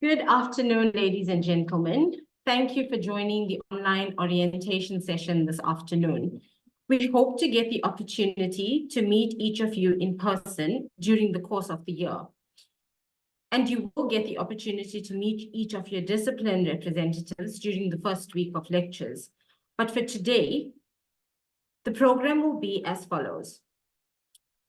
Good afternoon, ladies and gentlemen. Thank you for joining the online orientation session this afternoon. We hope to get the opportunity to meet each of you in person during the course of the year. And you will get the opportunity to meet each of your discipline representatives during the first week of lectures. But for today, the program will be as follows.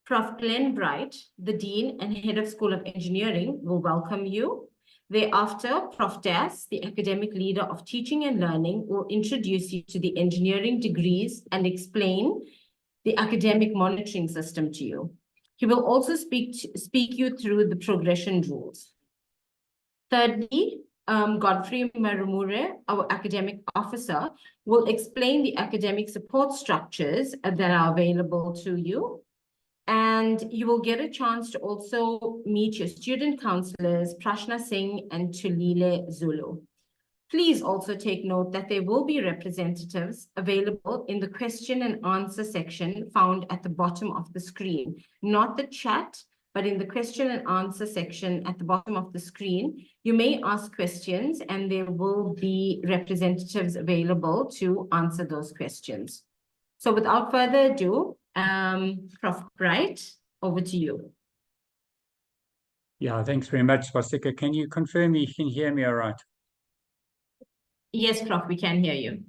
Prof. Glenn Bright, the Dean and Head of School of Engineering, will welcome you. Thereafter, Prof. Das, the Academic Leader of Teaching and Learning, will introduce you to the engineering degrees and explain the academic monitoring system to you. He will also speak you through the progression rules. Thirdly, Godfrey Marumure, our academic officer, will explain the academic support structures that are available to you. And you will get a chance to also meet your student counselors, Prashna Singh and Tulile Zulu. Please also take note that there will be representatives available in the question and answer section found at the bottom of the screen, not the chat, but in the question and answer section at the bottom of the screen. You may ask questions and there will be representatives available to answer those questions. So without further ado, Prof. Bright, over to you. Yeah, thanks very much, Swastika. Can you confirm you can hear me all right? Yes, Prof, we can hear you.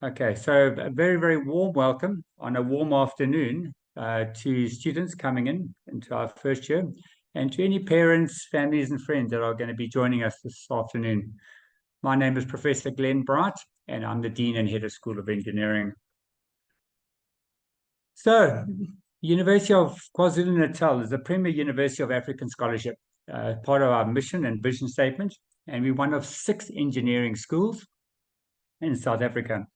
Okay, so a very, very warm welcome on a warm afternoon to students coming into our first year, and to any parents, families, and friends that are going to be joining us this afternoon. My name is Professor Glenn Bright, and I'm the Dean and Head of School of Engineering. So, University of KwaZulu-Natal is the premier university of African scholarship, part of our mission and vision statement, and we're one of 6 engineering schools in South Africa.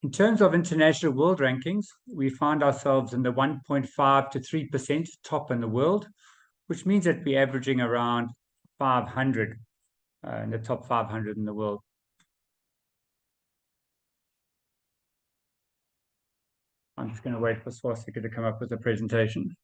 In terms of international world rankings, we find ourselves in the 1.5 to 3% top in the world, which means that we're averaging around 500 in the top 500 in the world. I'm just going to wait for Swastika to come up with a presentation.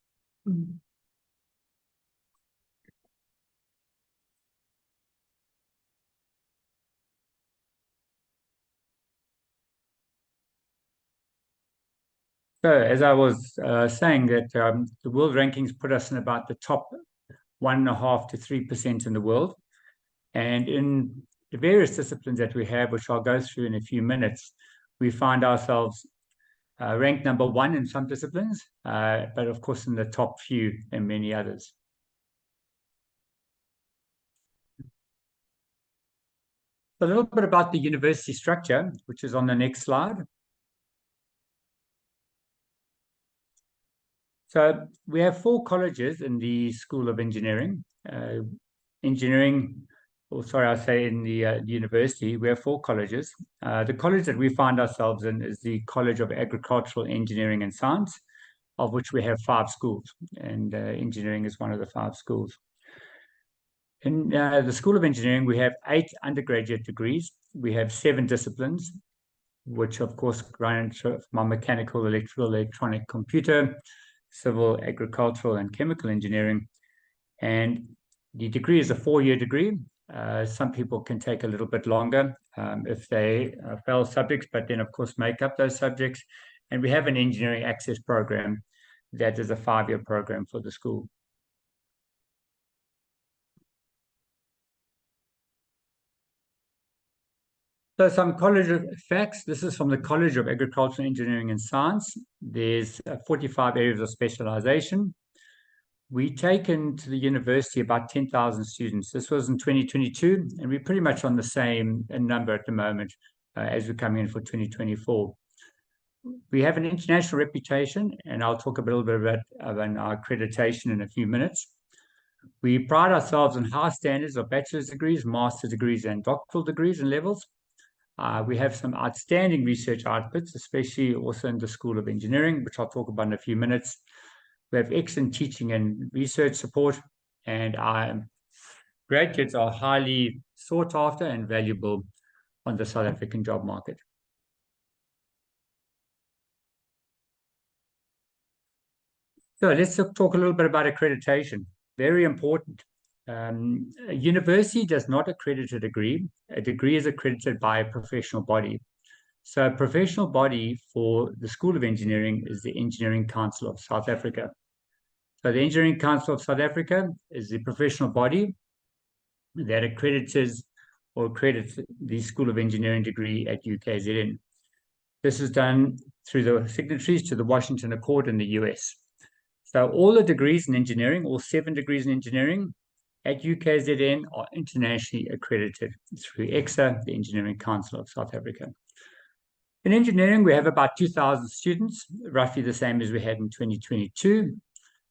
So, as I was saying, that the world rankings put us in about the top 1.5 to 3% in the world. And in the various disciplines that we have, which I'll go through in a few minutes, we find ourselves ranked number 1 in some disciplines, but of course in the top few in many others. A little bit about the university structure, which is on the next slide. So we have 4 colleges in the School of Engineering. In the university, we have 4 colleges. The college that we find ourselves in is the College of Agricultural Engineering and Science, of which we have 5 schools, and engineering is one of the 5 schools. In the School of Engineering, we have 8 undergraduate degrees. We have 7 disciplines, which of course run from mechanical, electrical, electronic, computer, civil, agricultural, and chemical engineering. And the degree is a 4-year degree. Some people can take a little bit longer if they fail subjects, but then of course make up those subjects. And we have an engineering access program that is a 5-year program for the school. So some college facts. This is from the College of Agricultural Engineering and Science. There's 45 areas of specialization. We take into the university about 10,000 students. This was in 2022, and we're pretty much on the same number at the moment as we're coming in for 2024. We have an international reputation, and I'll talk a little bit about our accreditation in a few minutes. We pride ourselves on high standards of bachelor's degrees, master's degrees, and doctoral degrees and levels. We have some outstanding research outputs, especially also in the School of Engineering, which I'll talk about in a few minutes. We have excellent teaching and research support, and our graduates are highly sought after and valuable on the South African job market. So let's talk a little bit about accreditation. Very important. A university does not accredit a degree. A degree is accredited by a professional body. So a professional body for the School of Engineering is the Engineering Council of South Africa. So the Engineering Council of South Africa is the professional body that accredits the School of Engineering degree at UKZN. This is done through the signatories to the Washington Accord in the US. So all the degrees in engineering, all 7 degrees in engineering at UKZN are internationally accredited through EXA, the Engineering Council of South Africa. In engineering, we have about 2,000 students, roughly the same as we had in 2022.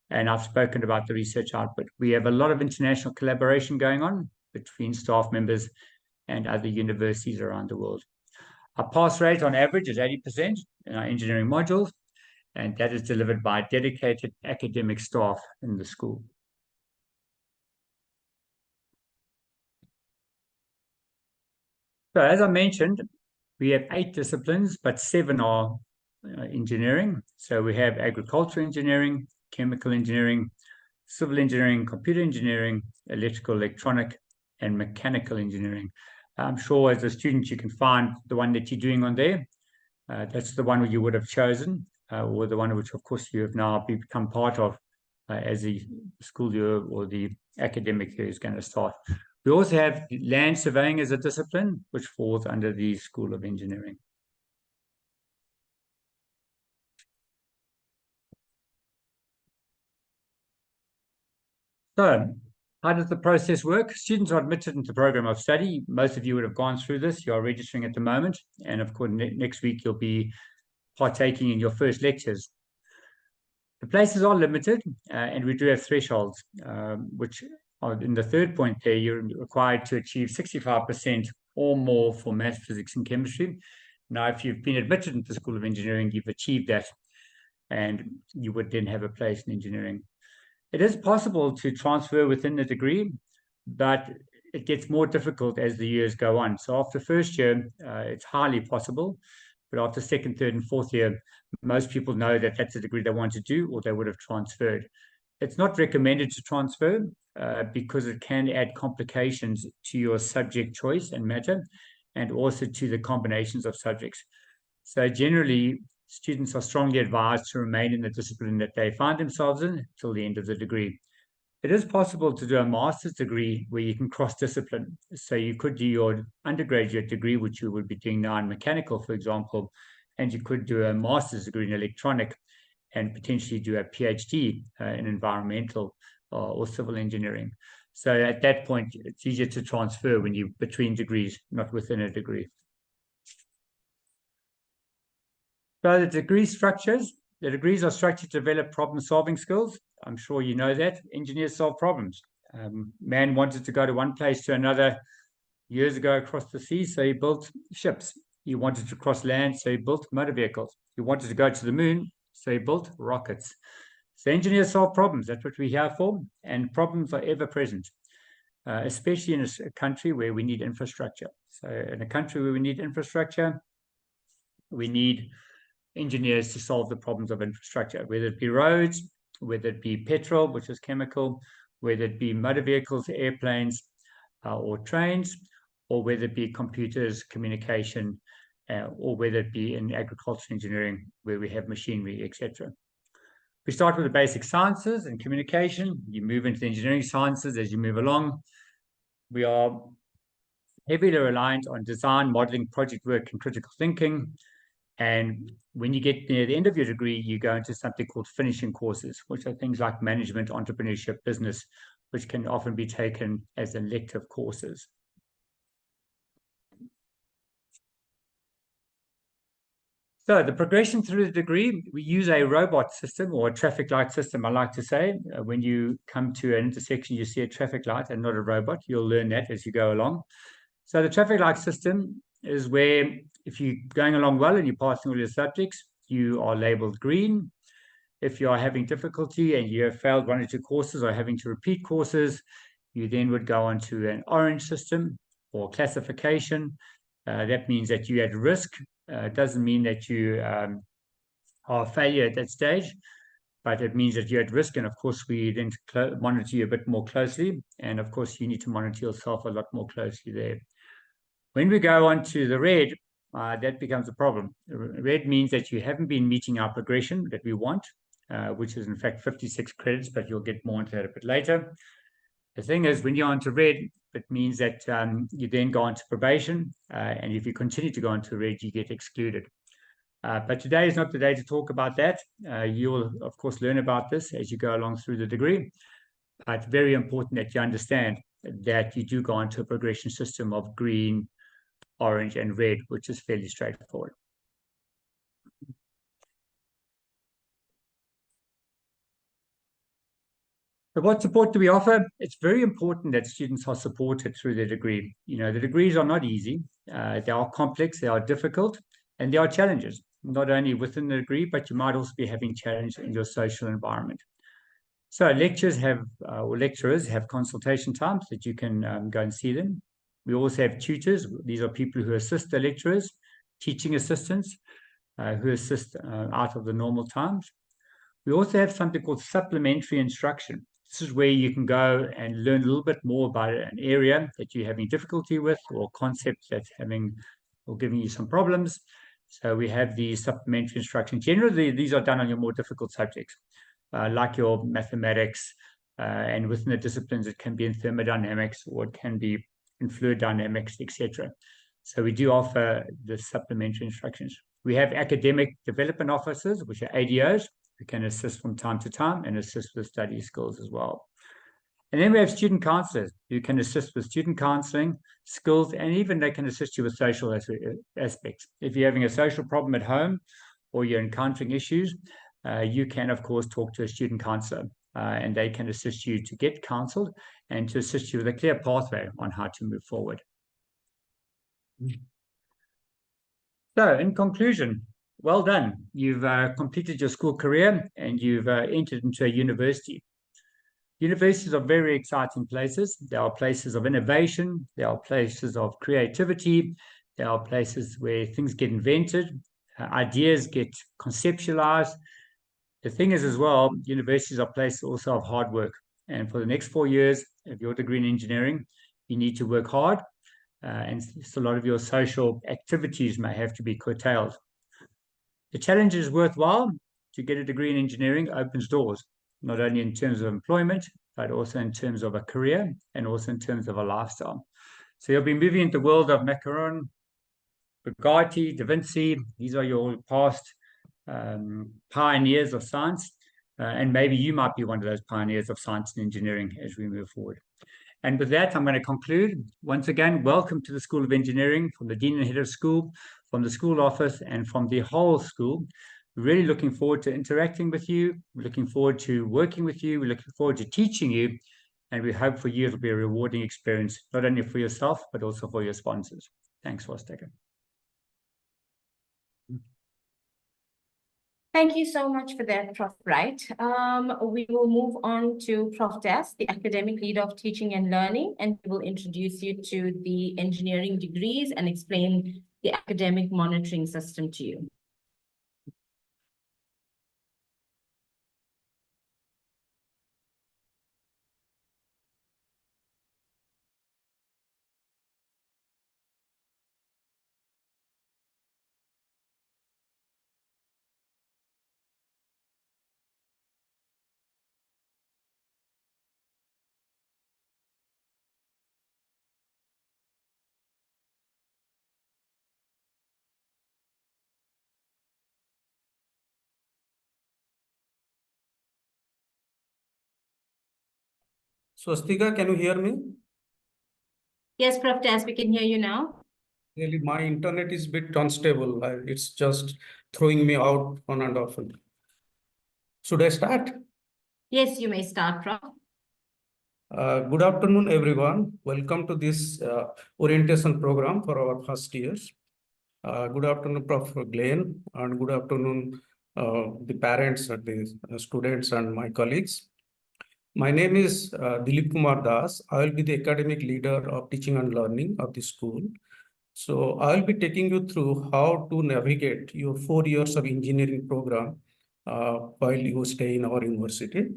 And I've spoken about the research output. We have a lot of international collaboration going on between staff members and other universities around the world. Our pass rate on average is 80% in our engineering modules, and that is delivered by dedicated academic staff in the school. So as I mentioned, we have 8 disciplines, but 7 are engineering. So we have agricultural engineering, chemical engineering, civil engineering, computer engineering, electrical, electronic, and mechanical engineering. I'm sure as a student you can find the one that you're doing on there. That's the one you would have chosen, or the one which, of course, you have now become part of as the school year or the academic year is going to start. We also have land surveying as a discipline, which falls under the School of Engineering. So, how does the process work? Students are admitted into the program of study. Most of you would have gone through this. You are registering at the moment. And of course, next week, you'll be partaking in your first lectures. The places are limited, and we do have thresholds, which are in the third point there. You're required to achieve 65% or more for maths, physics, and chemistry. Now, if you've been admitted into the School of Engineering, you've achieved that, and you would then have a place in engineering. It is possible to transfer within the degree, but it gets more difficult as the years go on. So after first year, it's highly possible, but after second, third, and fourth year, most people know that that's a degree they want to do, or they would have transferred. It's not recommended to transfer because it can add complications to your subject choice and matter, and also to the combinations of subjects. So generally, students are strongly advised to remain in the discipline that they find themselves in till the end of the degree. It is possible to do a master's degree where you can cross-discipline. So you could do your undergraduate degree, which you would be doing now in mechanical, for example, and you could do a master's degree in electronic and potentially do a PhD in environmental or civil engineering. So at that point, it's easier to transfer when you're between degrees, not within a degree. So the degree structures, the degrees are structured to develop problem-solving skills. I'm sure you know that. Engineers solve problems. Man wanted to go to one place to another years ago across the sea, so he built ships. He wanted to cross land, so he built motor vehicles. He wanted to go to the moon, so he built rockets. So engineers solve problems. That's what we're here for, and problems are ever present, especially in a country where we need infrastructure. So in a country where we need infrastructure, we need engineers to solve the problems of infrastructure, whether it be roads, whether it be petrol, which is chemical, whether it be motor vehicles, airplanes, or trains, or whether it be computers, communication, or whether it be in agricultural engineering, where we have machinery, etc. We start with the basic sciences and communication. You move into the engineering sciences as you move along. We are heavily reliant on design, modeling, project work, and critical thinking. And when you get near the end of your degree, you go into something called finishing courses, which are things like management, entrepreneurship, business, which can often be taken as elective courses. So the progression through the degree, we use a robot system or a traffic light system, I like to say. When you come to an intersection, you see a traffic light and not a robot. You'll learn that as you go along. So the traffic light system is where if you're going along well and you're passing all your subjects, you are labeled green. If you are having difficulty and you have failed 1 or 2 courses or having to repeat courses, you then would go on to an orange system or classification. That means that you're at risk. It doesn't mean that you are a failure at that stage. but it means that you're at risk. And of course, we then monitor you a bit more closely. And of course, you need to monitor yourself a lot more closely there. When we go on to the red, that becomes a problem. Red means that you haven't been meeting our progression that we want, which is in fact 56 credits, but you'll get more into that a bit later. The thing is, when you're onto red, it means that you then go on to probation, and if you continue to go on to red, you get excluded. But today is not the day to talk about that. You will, of course, learn about this as you go along through the degree. It's very important that you understand that you do go on to a progression system of green, orange, and red, which is fairly straightforward. So what support do we offer? It's very important that students are supported through their degree. You know, the degrees are not easy. They are complex, they are difficult, and there are challenges, not only within the degree, but you might also be having challenge in your social environment. So lecturers have consultation times that you can go and see them. We also have tutors. These are people who assist the lecturers, teaching assistants who assist out of the normal times. We also have something called supplementary instruction. This is where you can go and learn a little bit more about an area that you're having difficulty with, or concepts that's having or giving you some problems. So we have the supplementary instruction. Generally, these are done on your more difficult subjects, like your mathematics, and within the disciplines, it can be in thermodynamics, or it can be in fluid dynamics, etc. So we do offer the supplementary instructions. We have academic development officers, which are ADOs, who can assist from time to time and assist with study skills as well. And then we have student counselors who can assist with student counseling, skills, and even they can assist you with social aspects. If you're having a social problem at home or you're encountering issues, you can, of course, talk to a student counselor, and they can assist you to get counseled and to assist you with a clear pathway on how to move forward. So, in conclusion, well done. You've completed your school career and you've entered into a university. Universities are very exciting places. They are places of innovation. They are places of creativity. They are places where things get invented, ideas get conceptualized. The thing is as well, universities are places also of hard work. And for the next 4 years of your degree in engineering, you need to work hard. And so a lot of your social activities may have to be curtailed. The challenge is worthwhile. To get a degree in engineering opens doors, not only in terms of employment, but also in terms of a career and also in terms of a lifestyle. So you'll be moving into the world of Macaron, Bugatti, Da Vinci. These are your past pioneers of science. And maybe you might be one of those pioneers of science and engineering as we move forward. And with that, I'm going to conclude. Once again, welcome to the School of Engineering from the Dean and Head of School, from the school office, and from the whole school. We're really looking forward to interacting with you. We're looking forward to working with you. We're looking forward to teaching you. And we hope for you it'll be a rewarding experience, not only for yourself, but also for your sponsors. Thanks, Swastika. Thank you so much for that, Prof. Wright. We will move on to Prof. Das, the academic leader of teaching and learning, and we will introduce you to the engineering degrees and explain the academic monitoring system to you. Swastika, can you hear me? Yes, Prof. Das, we can hear you now. Really, my internet is a bit unstable. It's just throwing me out on and off. Should I start? Yes, you may start, Prof. Good afternoon, everyone. Welcome to this orientation program for our first years. Good afternoon, Prof. Glenn, and good afternoon, the parents, the students, and my colleagues. My name is Dilip Kumar Das. I will be the academic leader of teaching and learning of the school. So I will be taking you through how to navigate your 4 years of engineering program while you stay in our university.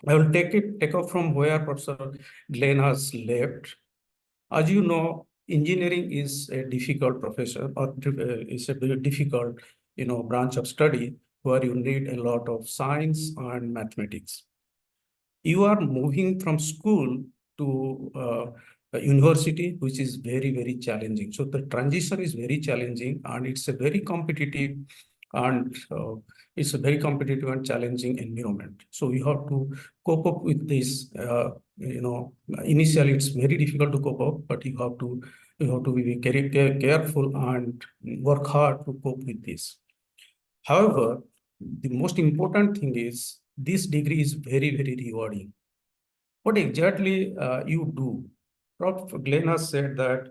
I will take off from where Professor Glenn has left. As you know, engineering is a difficult profession, or is a very difficult, branch of study where you need a lot of science and mathematics. You are moving from school to a university, which is very, very challenging. So the transition is very challenging, and it's a very competitive and challenging environment. So you have to cope up with this. Initially it's very difficult to cope up, but you have to be very careful and work hard to cope with this. However, the most important thing is this degree is very, very rewarding. What exactly you do? Prof. Glenn has said that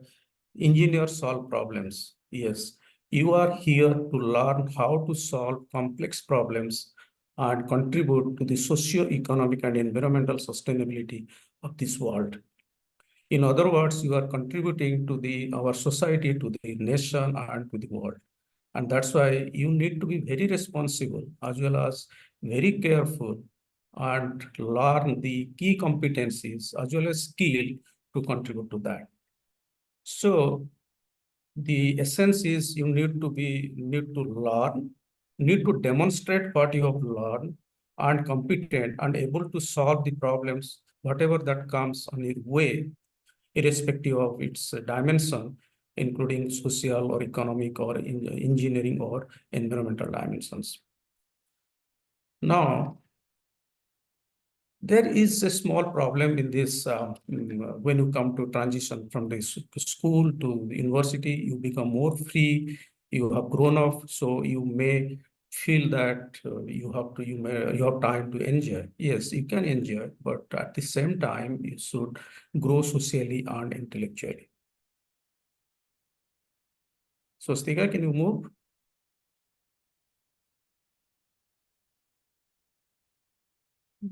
engineers solve problems. Yes, you are here to learn how to solve complex problems and contribute to the socio-economic and environmental sustainability of this world. In other words, you are contributing to our society, to the nation, and to the world. And that's why you need to be very responsible as well as very careful and learn the key competencies as well as skill to contribute to that. So the essence is you need to learn, need to demonstrate what you have learned, and competent and able to solve the problems, whatever that comes on your way, irrespective of its dimension, including social or economic or engineering or environmental dimensions. Now, there is a small problem in this when you come to transition from the school to the university. You become more free, you have grown up, so you may feel that you have time to enjoy. Yes, you can enjoy, but at the same time, you should grow socially and intellectually. So, Stika, can you move?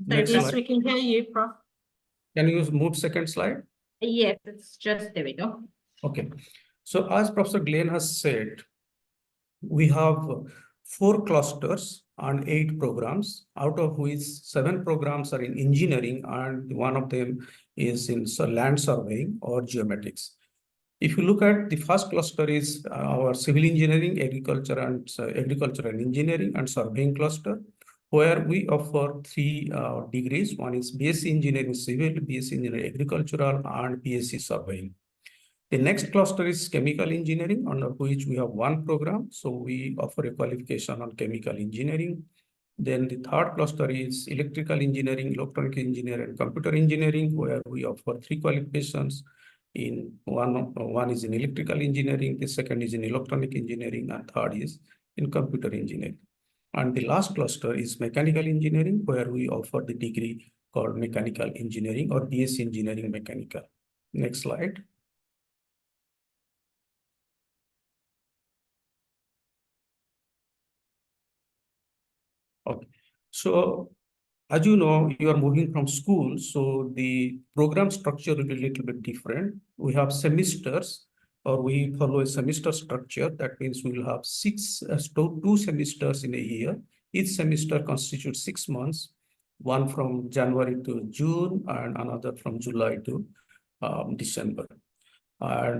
So yes, we can hear you, Prof. Can you move second slide? Yes, it's just, there we go. Okay. So as Professor Glenn has said, we have 4 clusters and 8 programs, out of which 7 programs are in engineering, and one of them is in land surveying or geomatics. If you look at the first cluster is our civil engineering, agriculture and engineering and surveying cluster, where we offer 3 degrees. One is BSc Engineering Civil, BSc Engineering Agricultural, and BSc Surveying. The next cluster is chemical engineering, under which we have 1 program. So we offer a qualification on chemical engineering. Then the third cluster is electrical engineering, electronic engineering, and computer engineering, where we offer 3 qualifications. In one is in electrical engineering, the second is in electronic engineering, and third is in computer engineering. And the last cluster is mechanical engineering, where we offer the degree called mechanical engineering or BSc Engineering Mechanical. Next slide. Okay, so as you know, you are moving from school, so the program structure will be a little bit different. We have semesters, or we follow a semester structure. That means we will have 2 semesters in a year. Each semester constitutes 6 months, one from January to June and another from July to December.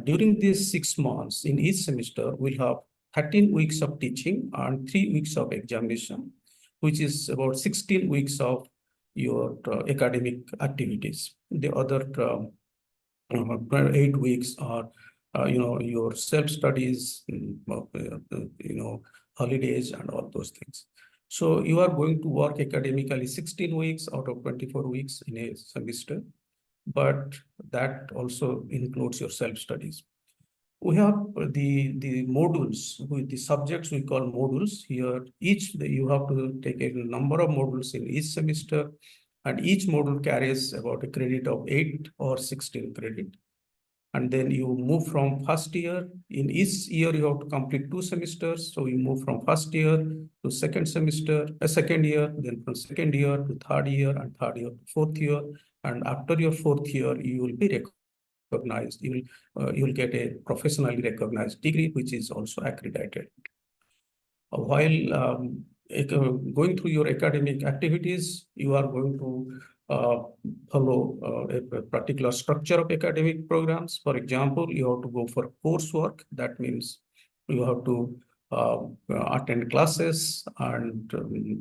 During these 6 months, in each semester, we'll have 13 weeks of teaching and 3 weeks of examination, which is about 16 weeks of your academic activities. The other 8 weeks are, your self-studies, holidays and all those things. So you are going to work academically 16 weeks out of 24 weeks in a semester, but that also includes your self-studies. We have the modules, with the subjects we call modules here. You have to take a number of modules in each semester, and each module carries about a credit of 8 or 16 credit. And then you move from first year. In each year, you have to complete 2 semesters. So you move from first year to second year, then from second year to third year, and third year to fourth year. And after your 4th year, you will be recognized. You will get a professionally recognized degree, which is also accredited. While going through your academic activities, you are going to follow a particular structure of academic programs. For example, you have to go for coursework. That means you have to attend classes and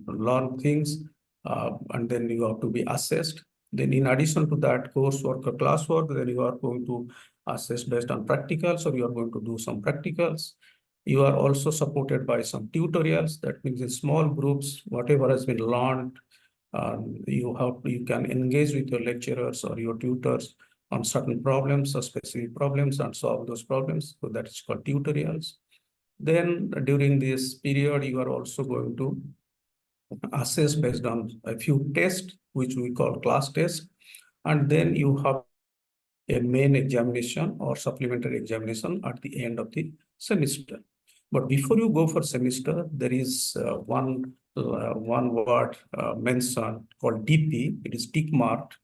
learn things, and then you have to be assessed. Then in addition to that coursework or classwork, then you are going to assess based on practicals, or you are going to do some practicals. You are also supported by some tutorials. That means in small groups, whatever has been learned, you can engage with your lecturers or your tutors on certain problems or specific problems and solve those problems. So that is called tutorials. Then during this period, you are also going to assess based on a few tests, which we call class tests. And then you have a main examination or supplementary examination at the end of the semester. But before you go for semester, there is one word mentioned called DP. It is tick marked.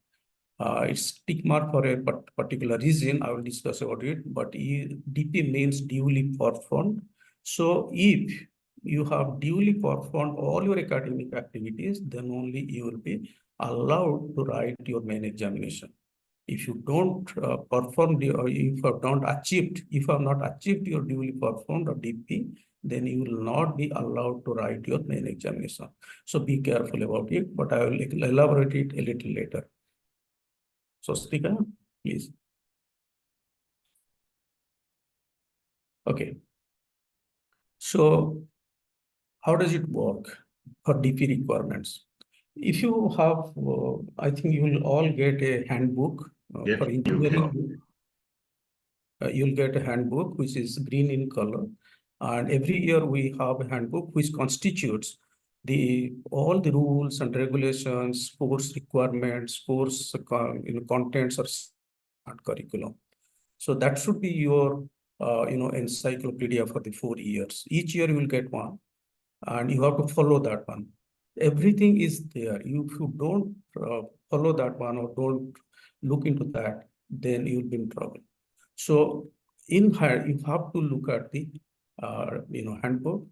It's tick marked for a particular reason. I will discuss about it. But DP means duly performed. So if you have duly performed all your academic activities, then only you will be allowed to write your main examination. If you don't perform or if you have not achieved your duly performed or DP, then you will not be allowed to write your main examination. So be careful about it, but I will elaborate it a little later. So speaker, please. Okay. So how does it work for DP requirements? If you have, I think you will all get a handbook for engineering. You'll get a handbook which is green in color, and every year we have a handbook which constitutes all the rules and regulations, course requirements, course contents or curriculum. So that should be your encyclopedia for the 4 years. Each year you will get one, and you have to follow that one. Everything is there. If you don't follow that one or don't look into that, then you'll be in trouble. So in here, you have to look at the handbook,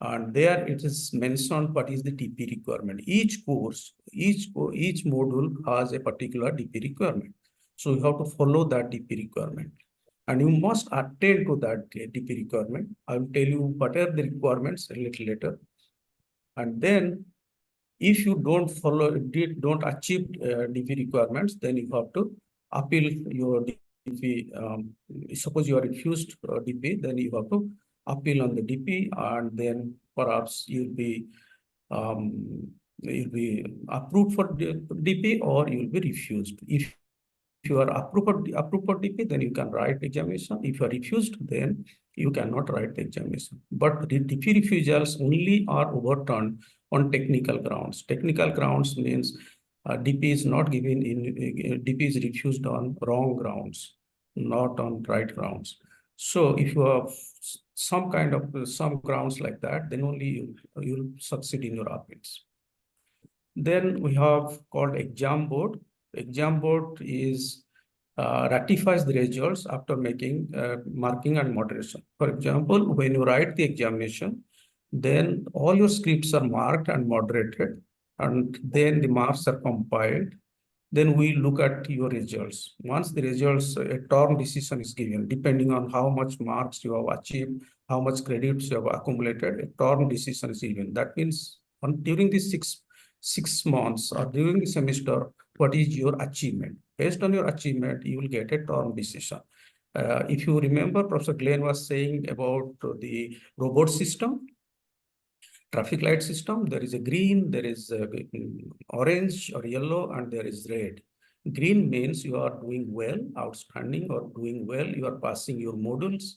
and there it is mentioned what is the DP requirement. Each course, each module has a particular DP requirement. So you have to follow that DP requirement, and you must attend to that DP requirement. I will tell you what are the requirements a little later. And then if you don't achieve DP requirements, then you have to appeal your DP. Suppose you are refused DP, then you have to appeal on the DP, and then perhaps you'll be approved for DP, or you'll be refused. If you are approved for DP, then you can write examination. If you are refused, then you cannot write the examination. But the DP refusals only are overturned on technical grounds. Technical grounds means DP is not given DP is refused on wrong grounds, not on right grounds. So if you have some grounds like that, then only you'll succeed in your appeals. Then we have called exam board. Exam board is ratifies the results after making marking and moderation. For example, when you write the examination, then all your scripts are marked and moderated, and then the marks are compiled. Then we look at your results. Once the results, a term decision is given, depending on how much marks you have achieved, how much credits you have accumulated, a term decision is given. That means during these six months or during the semester, what is your achievement? Based on your achievement, you will get a term decision. If you remember, Professor Glenn was saying about the robot system, traffic light system. There is a green, there is a orange or yellow, and there is red. Green means you are doing well, outstanding, or doing well, you are passing your modules,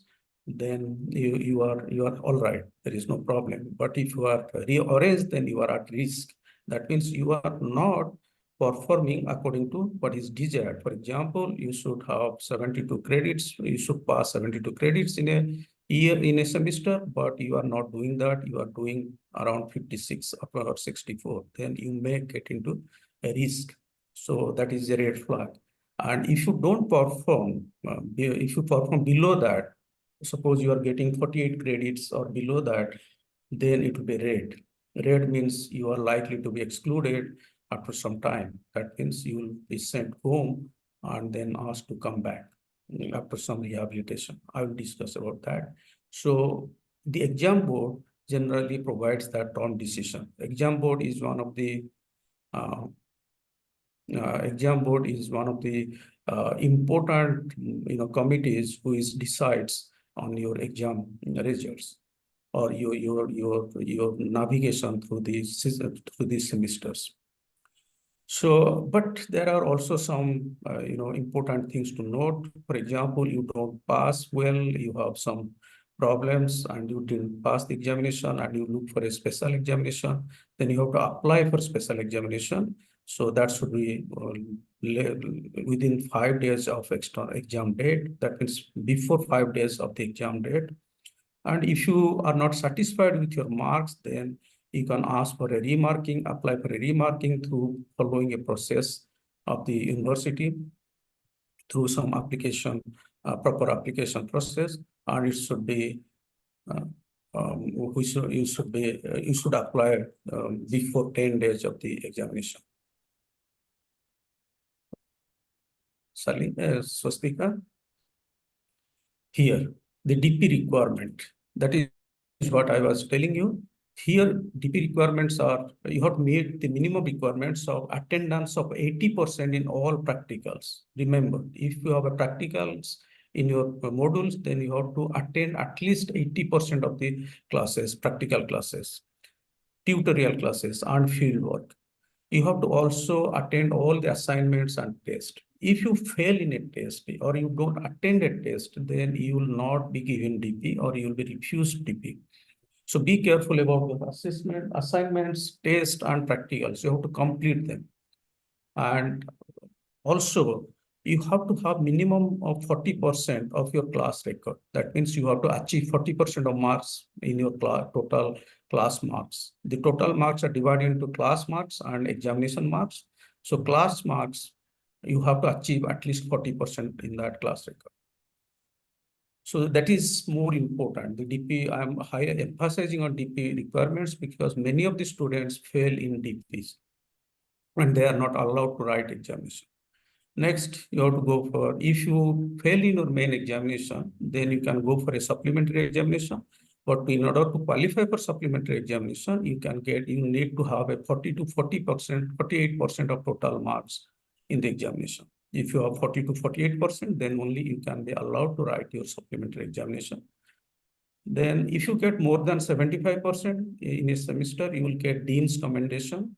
then you are all right, there is no problem. But if you are orange, then you are at risk. That means you are not performing according to what is desired. For example, you should have 72 credits, you should pass 72 credits in a year, in a semester, but you are not doing that. You are doing around 56 or 64. Then you may get into a risk. So that is a red flag. And if you don't perform, if you perform below that, suppose you are getting 48 credits or below that, then it will be red. Red means you are likely to be excluded after some time. That means you will be sent home and then asked to come back after some rehabilitation. I will discuss about that. So the exam board generally provides that on decision. Exam board is one of the important committees who decides on your exam results or your navigation through these semesters. So, but there are also some important things to note. For example, you don't pass well, you have some problems and you didn't pass the examination and you look for a special examination, then you have to apply for special examination. So that should be within 5 days of extra exam date. That means before 5 days of the exam date. And if you are not satisfied with your marks, then you can ask for a remarking, apply for a remarking through following a process of the university through some application, proper application process, and it should be you should apply before 10 days of the examination. Swastika. Here, the DP requirement. That is what I was telling you. Here, DP requirements are, you have to meet the minimum requirements of attendance of 80% in all practicals. Remember, if you have a practicals in your modules, then you have to attend at least 80% of the classes, practical classes, tutorial classes, and field work. You have to also attend all the assignments and tests. If you fail in a test or you don't attend a test, then you will not be given DP or you will be refused DP. So be careful about the assessment, assignments, tests, and practicals. You have to complete them. And also, you have to have minimum of 40% of your class record. That means you have to achieve 40% of marks in your total class marks. The total marks are divided into class marks and examination marks. So class marks, you have to achieve at least 40% in that class record. So that is more important. The DP, I'm emphasizing on DP requirements because many of the students fail in DPs and they are not allowed to write examination. Next, you have to go for, if you fail in your main examination, then you can go for a supplementary examination. But in order to qualify for supplementary examination, you need to have a 40 to 40%, 48% of total marks in the examination. If you have 40 to 48%, then only you can be allowed to write your supplementary examination. Then if you get more than 75% in a semester, you will get Dean's commendation.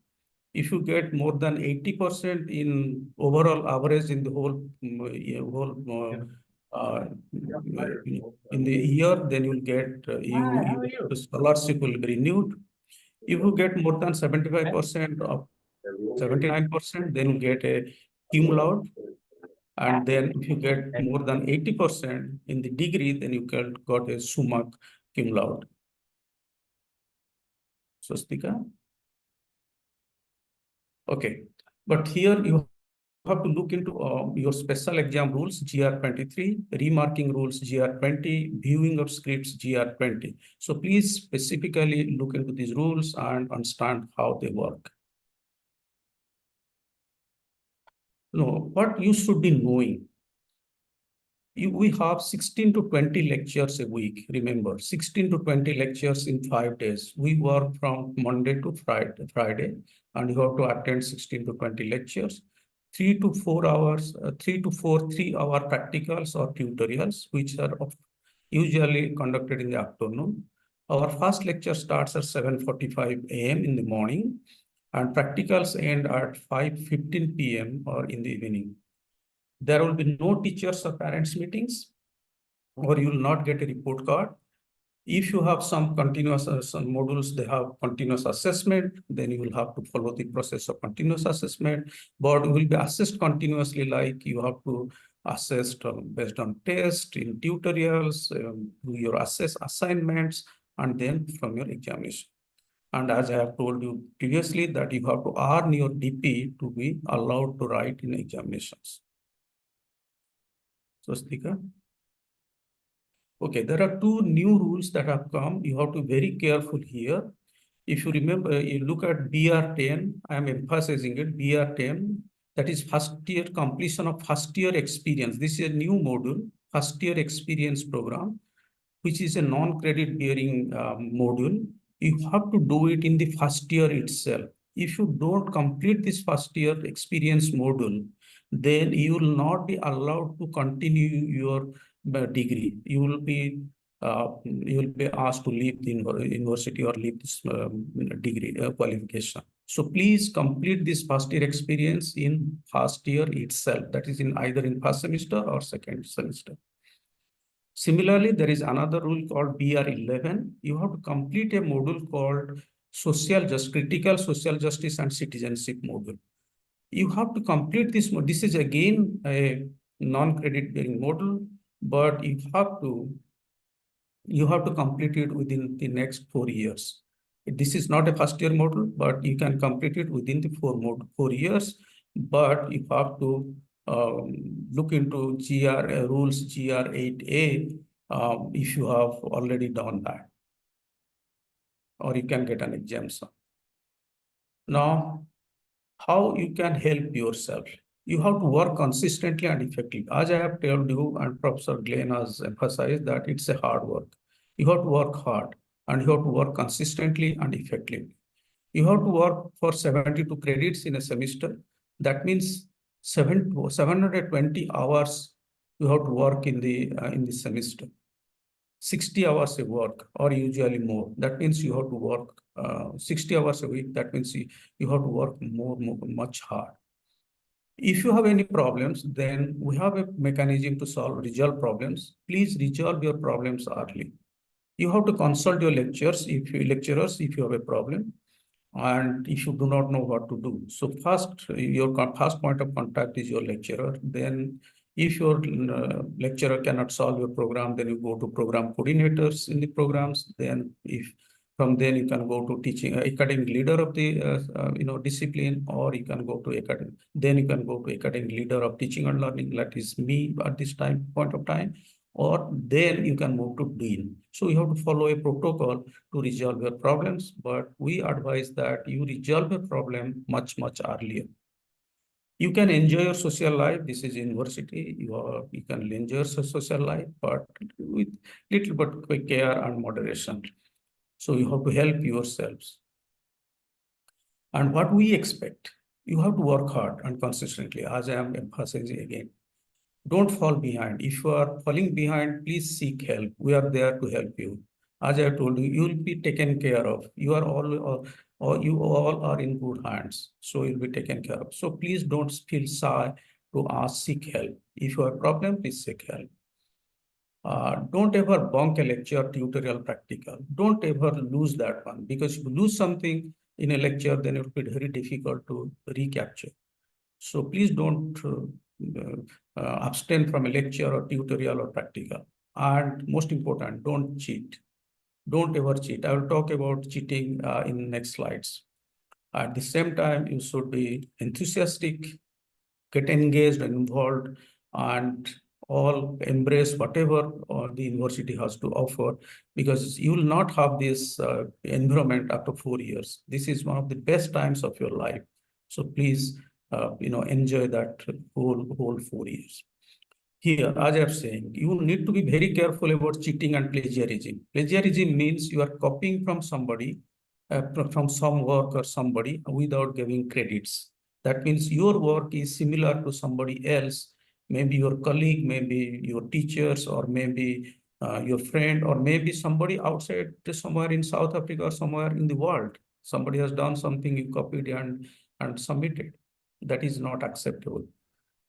If you get more than 80% in overall average in the whole in the year, then you'll get the scholarship will be renewed. If you get more than 75% of 79%, then you get a cum laude. And then if you get more than 80% in the degree, then you got a summa cum laude. Swastika. Okay, but here you have to look into your special exam rules, GR23, remarking rules, GR20, viewing of scripts, GR20. So please specifically look into these rules and understand how they work. No, what you should be knowing. We have 16 to 20 lectures a week. Remember, 16 to 20 lectures in 5 days. We work from Monday to Friday, and you have to attend 16 to 20 lectures. 3 to 4 hours, 3 to 4 3-hour practicals or tutorials, which are usually conducted in the afternoon. Our first lecture starts at 7:45 a.m. in the morning, and practicals end at 5:15 p.m. or in the evening. There will be no teachers or parents meetings, or you will not get a report card. If you have some continuous some modules, they have continuous assessment, then you will have to follow the process of continuous assessment, but you will be assessed continuously, like you have to assess based on tests, in tutorials, do your assignments, and then from your examination. And as I have told you previously, that you have to earn your DP to be allowed to write in examinations. Swastika. Okay, there are 2 new rules that have come. You have to be very careful here. If you remember, you look at BR10, I am emphasizing it, BR10, that is first year completion of first year experience. This is a new module, first year experience program, which is a non-credit bearing module. You have to do it in the first year itself. If you don't complete this first year experience module, then you will not be allowed to continue your degree. You will be asked to leave the university or leave this degree qualification. So please complete this first year experience in first year itself. That is in either in first semester or second semester. Similarly, there is another rule called BR11. You have to complete a module called critical social justice and citizenship module. You have to complete this module. This is again a non-credit bearing module, but you have to complete it within the next 4 years. This is not a first year module, but you can complete it within the 4 years. But you have to look into rules GR8A if you have already done that, or you can get an exemption. Now, how you can help yourself? You have to work consistently and effectively. As I have told you, and Professor Glenn has emphasized that it's a hard work. You have to work hard, and you have to work consistently and effectively. You have to work for 72 credits in a semester. That means 720 hours you have to work in the semester. 60 hours of work, or usually more. That means you have to work 60 hours a week. That means you have to work much hard. If you have any problems, then we have a mechanism to resolve problems. Please resolve your problems early. You have to consult your lecturers if you have a problem, and if you do not know what to do. So first, your first point of contact is your lecturer. Then if your lecturer cannot solve your program, then you go to program coordinators in the programs. Then from then you can go to teaching academic leader of the discipline, or you can go to academic leader of teaching and learning, that is me at this point of time, or then you can move to dean. So you have to follow a protocol to resolve your problems, but we advise that you resolve your problem much earlier. You can enjoy your social life. This is university. You can enjoy your social life, but with little bit care and moderation. So you have to help yourselves. And what we expect, you have to work hard and consistently, as I am emphasizing again. Don't fall behind. If you are falling behind, please seek help. We are there to help you. As I told you, you will be taken care of. You all are in good hands. So you'll be taken care of. So please don't feel shy to seek help. If you have a problem, please seek help. Don't ever bunk a lecture, tutorial, practical. Don't ever lose that one, because if you lose something in a lecture, then it will be very difficult to recapture. So please don't abstain from a lecture or tutorial or practical. And most important, don't cheat. Don't ever cheat. I will talk about cheating in next slides. At the same time, you should be enthusiastic, get engaged and involved, and all embrace whatever the university has to offer, because you will not have this environment after 4 years. This is one of the best times of your life. So please, enjoy that whole 4 years. Here, as I'm saying, you need to be very careful about cheating and plagiarism. Plagiarism means you are copying from somebody, from some work or somebody without giving credits. That means your work is similar to somebody else, maybe your colleague, maybe your teachers, or maybe your friend, or maybe somebody outside, somewhere in South Africa or somewhere in the world. Somebody has done something, you copied and submitted. That is not acceptable.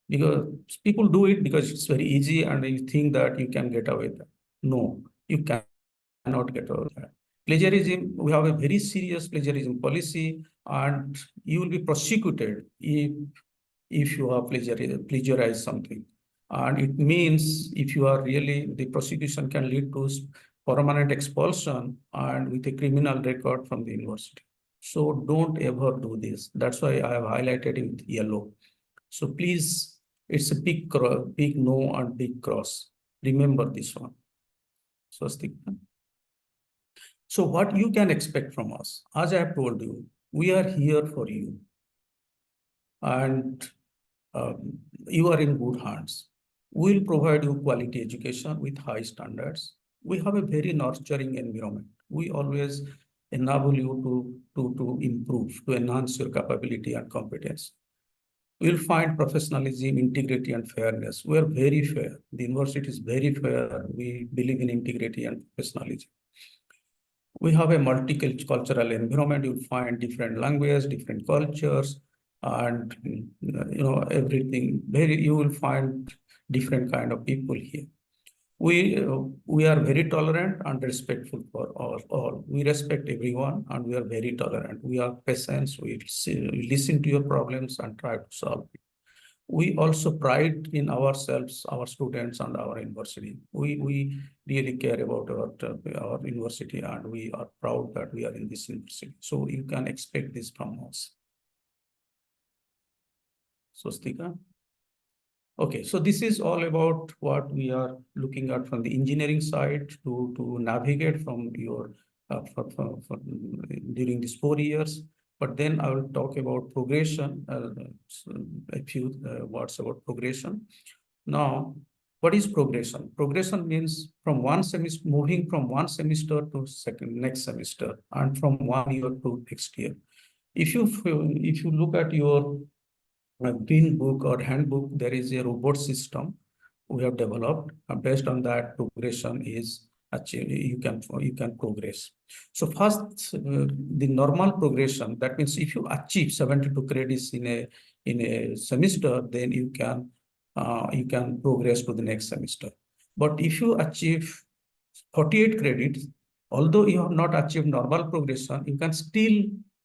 Because people do it because it's very easy and you think that you can get away with that. No, you cannot get away with that. Plagiarism, we have a very serious plagiarism policy, and you will be prosecuted if you have plagiarized something. And it means if you are the prosecution can lead to permanent expulsion and with a criminal record from the university. So don't ever do this. That's why I have highlighted it with yellow. So please, it's a big no and big cross. Remember this one. Swastika. So what you can expect from us, as I have told you, we are here for you. And you are in good hands. We will provide you quality education with high standards. We have a very nurturing environment. We always enable you to improve, to enhance your capability and competence. You'll find professionalism, integrity, and fairness. We are very fair. The university is very fair. We believe in integrity and professionalism. We have a multicultural environment. You'll find different languages, different cultures, and everything. You will find different kind of people here. We are very tolerant and respectful for all. We respect everyone, and we are very tolerant. We are patient. We listen to your problems and try to solve it. We also pride in ourselves, our students, and our university. We really care about our university, and we are proud that we are in this university. So you can expect this from us. Swastika. Okay, so this is all about what we are looking at from the engineering side to navigate from your during these 4 years. But then I will talk about progression, a few words about progression. Now, what is progression? Progression means from one semester, moving from one semester to next semester, and from 1 year to next year. If you look at your green book or handbook, there is a robot system we have developed. Based on that, progression is achieved. You can progress. So first, the normal progression. That means if you achieve 72 credits in a semester, then you can progress to the next semester. But if you achieve 48 credits, although you have not achieved normal progression, you can still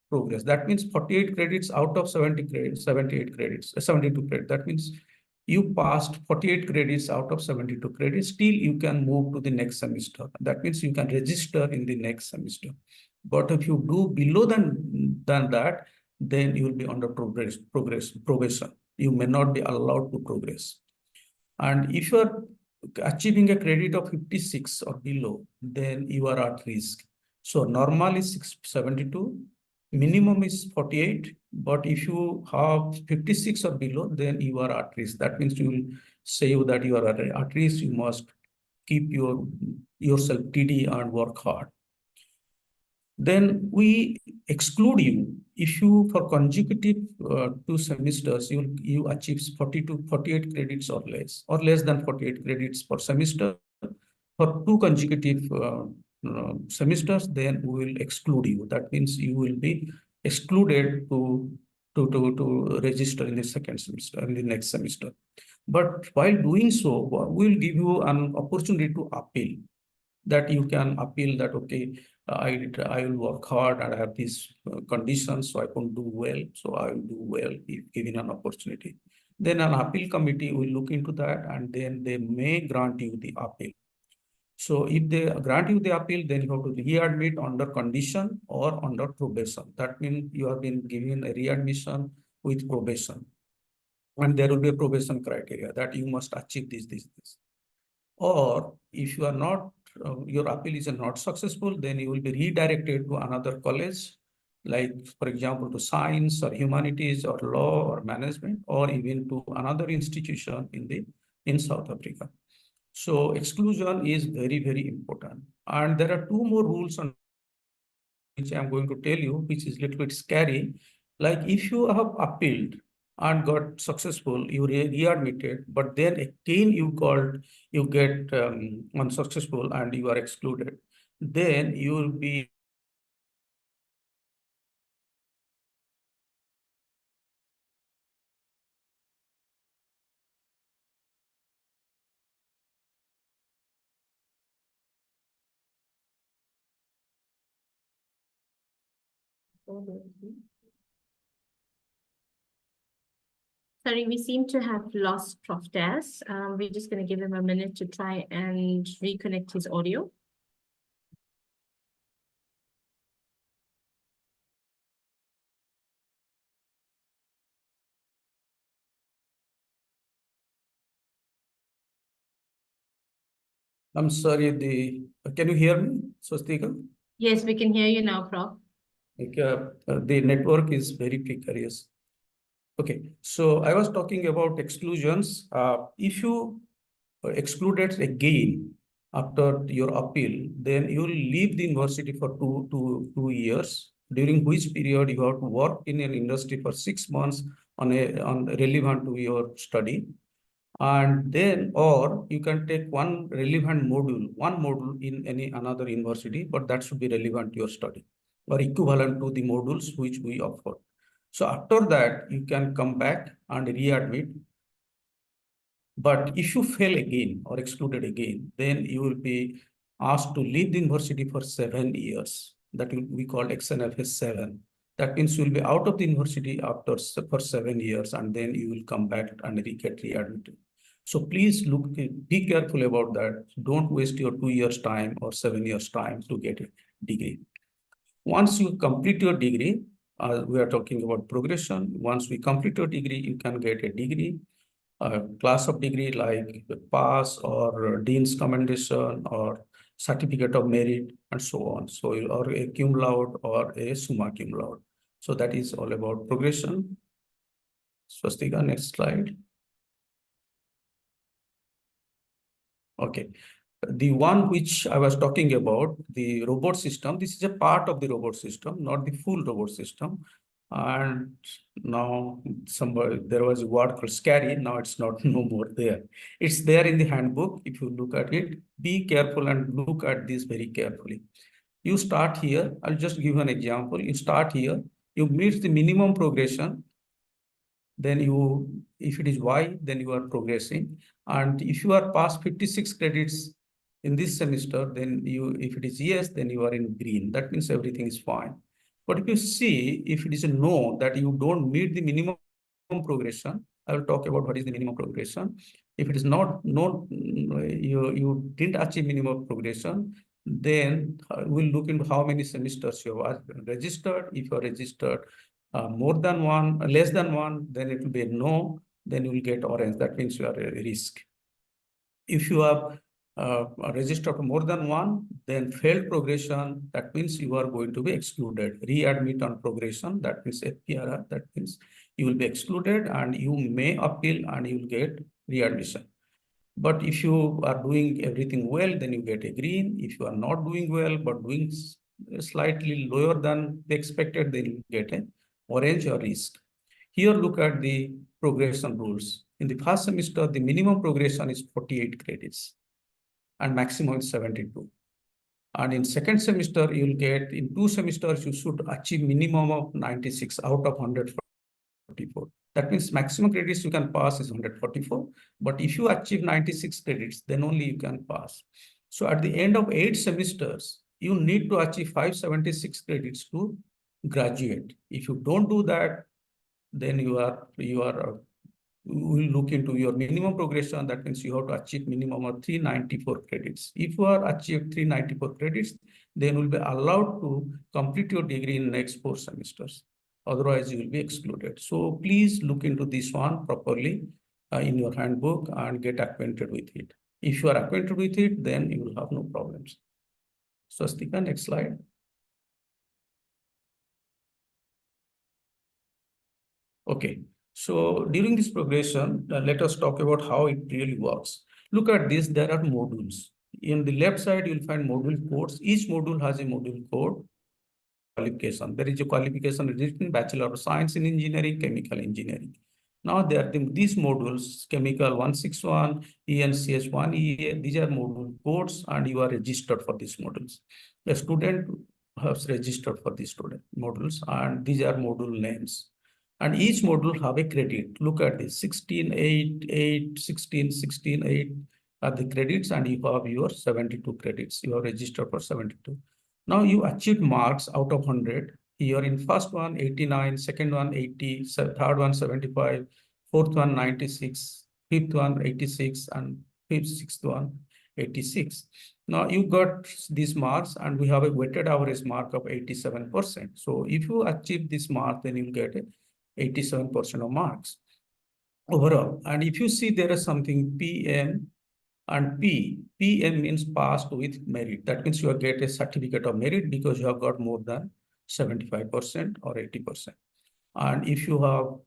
progress. That means 48 credits out of 70 credits, 78 credits, 72 credits. That means you passed 48 credits out of 72 credits. Still, you can move to the next semester. That means you can register in the next semester. But if you do below than that, then you will be under probation. You may not be allowed to progress. And if you are achieving a credit of 56 or below, then you are at risk. So normal is 72. Minimum is 48, but if you have 56 or below, then you are at risk. That means you will say that you are at risk. You must keep yourself TD and work hard. Then we exclude you if you, for consecutive 2 semesters, you achieve 48 credits or less than 48 credits per semester. For 2 consecutive semesters, then we will exclude you. That means you will be excluded to register in the second semester, in the next semester. But while doing so, we will give you an opportunity to appeal. That you can appeal that, okay, I will work hard and I have these conditions, so I couldn't do well. So I will do well if given an opportunity. Then an appeal committee will look into that, and then they may grant you the appeal. So if they grant you the appeal, then you have to readmit under condition or under probation. That means you have been given a readmission with probation. And there will be a probation criteria that you must achieve this. Or if you are not, your appeal is not successful, then you will be redirected to another college, like, for example, to science or humanities or law or management, or even to another institution in South Africa. So exclusion is very, very important. And there are 2 more rules on which I'm going to tell you, which is a little bit scary. Like if you have appealed and got successful, you readmitted, but then again you get unsuccessful and you are excluded, then you will be Sorry, we seem to have lost Prof. Das. We're just going to give him a minute to try and reconnect his audio. I'm sorry, can you hear me, Swastika? Yes, we can hear you now, Prof. The network is very precarious. Okay, so I was talking about exclusions. If you excluded again after your appeal, then you will leave the university for two years, during which period you have to work in an industry for 6 months on relevant to your study. And then, or you can take one module in any another university, but that should be relevant to your study or equivalent to the modules which we offer. So after that, you can come back and readmit. But if you fail again or excluded again, then you will be asked to leave the university for 7 years. That will be called XNFS 7. That means you will be out of the university for 7 years, and then you will come back and get readmitted. So please be careful about that. Don't waste your 2 years time or 7 years time to get a degree. Once you complete your degree, we are talking about progression. Once we complete your degree, you can get a degree, a class of degree like pass or dean's commendation or certificate of merit and so on. So, or a cum laude or a summa cum laude. So that is all about progression. Swastika, next slide. Okay. The one which I was talking about, the robot system, this is a part of the robot system, not the full robot system. And now there was a word called scary. Now it's not no more there. It's there in the handbook. If you look at it, be careful and look at this very carefully. You start here. I'll just give an example. You start here. You meet the minimum progression. Then if it is Y, then you are progressing. And if you are past 56 credits in this semester, then if it is yes, then you are in green. That means everything is fine. But if you see, if it is a no, that you don't meet the minimum progression, I will talk about what is the minimum progression. If it is not, you didn't achieve minimum progression, then we'll look into how many semesters you have registered. If you are registered more than one, less than one, then it will be a no, then you will get orange. That means you are a risk. If you have registered more than one, then failed progression, that means you are going to be excluded. Readmit on progression, that means FPRR, that means you will be excluded and you may appeal and you will get readmission. But if you are doing everything well, then you get a green. If you are not doing well, but doing slightly lower than the expected, then you get an orange or risk. Here, look at the progression rules. In the first semester, the minimum progression is 48 credits and maximum is 72. And in second semester, you'll get, in 2 semesters, you should achieve minimum of 96 out of 144. That means maximum credits you can pass is 144. But if you achieve 96 credits, then only you can pass. So at the end of 8 semesters, you need to achieve 576 credits to graduate. If you don't do that, then you will look into your minimum progression. That means you have to achieve minimum of 394 credits. If you are achieved 394 credits, then you will be allowed to complete your degree in next 4 semesters. Otherwise, you will be excluded. So please look into this one properly in your handbook and get acquainted with it. If you are acquainted with it, then you will have no problems. Swastika, next slide. Okay, so during this progression, let us talk about how it really works. Look at this, there are modules. In the left side, you'll find module codes. Each module has a module code. Qualification. There is a qualification written Bachelor of Science in Engineering, Chemical Engineering. Now there are these modules, Chemical 161, ENCS 1EA, these are module codes and you are registered for these modules. The student has registered for these modules and these are module names. And each module have a credit. Look at this, 16, 8, 8, 16, 16, 8 are the credits and you have your 72 credits. You are registered for 72. Now you achieved marks out of 100. Here in first one, 89, second one, 80, third one, 75, fourth one, 96, fifth one, 86, and sixth one, 86. Now you got these marks and we have a weighted average mark of 87%. So if you achieve this mark, then you'll get 87% of marks overall. And if you see there is something PM and P, PM means passed with merit. That means you get a certificate of merit because you have got more than 75% or 80%. And if you have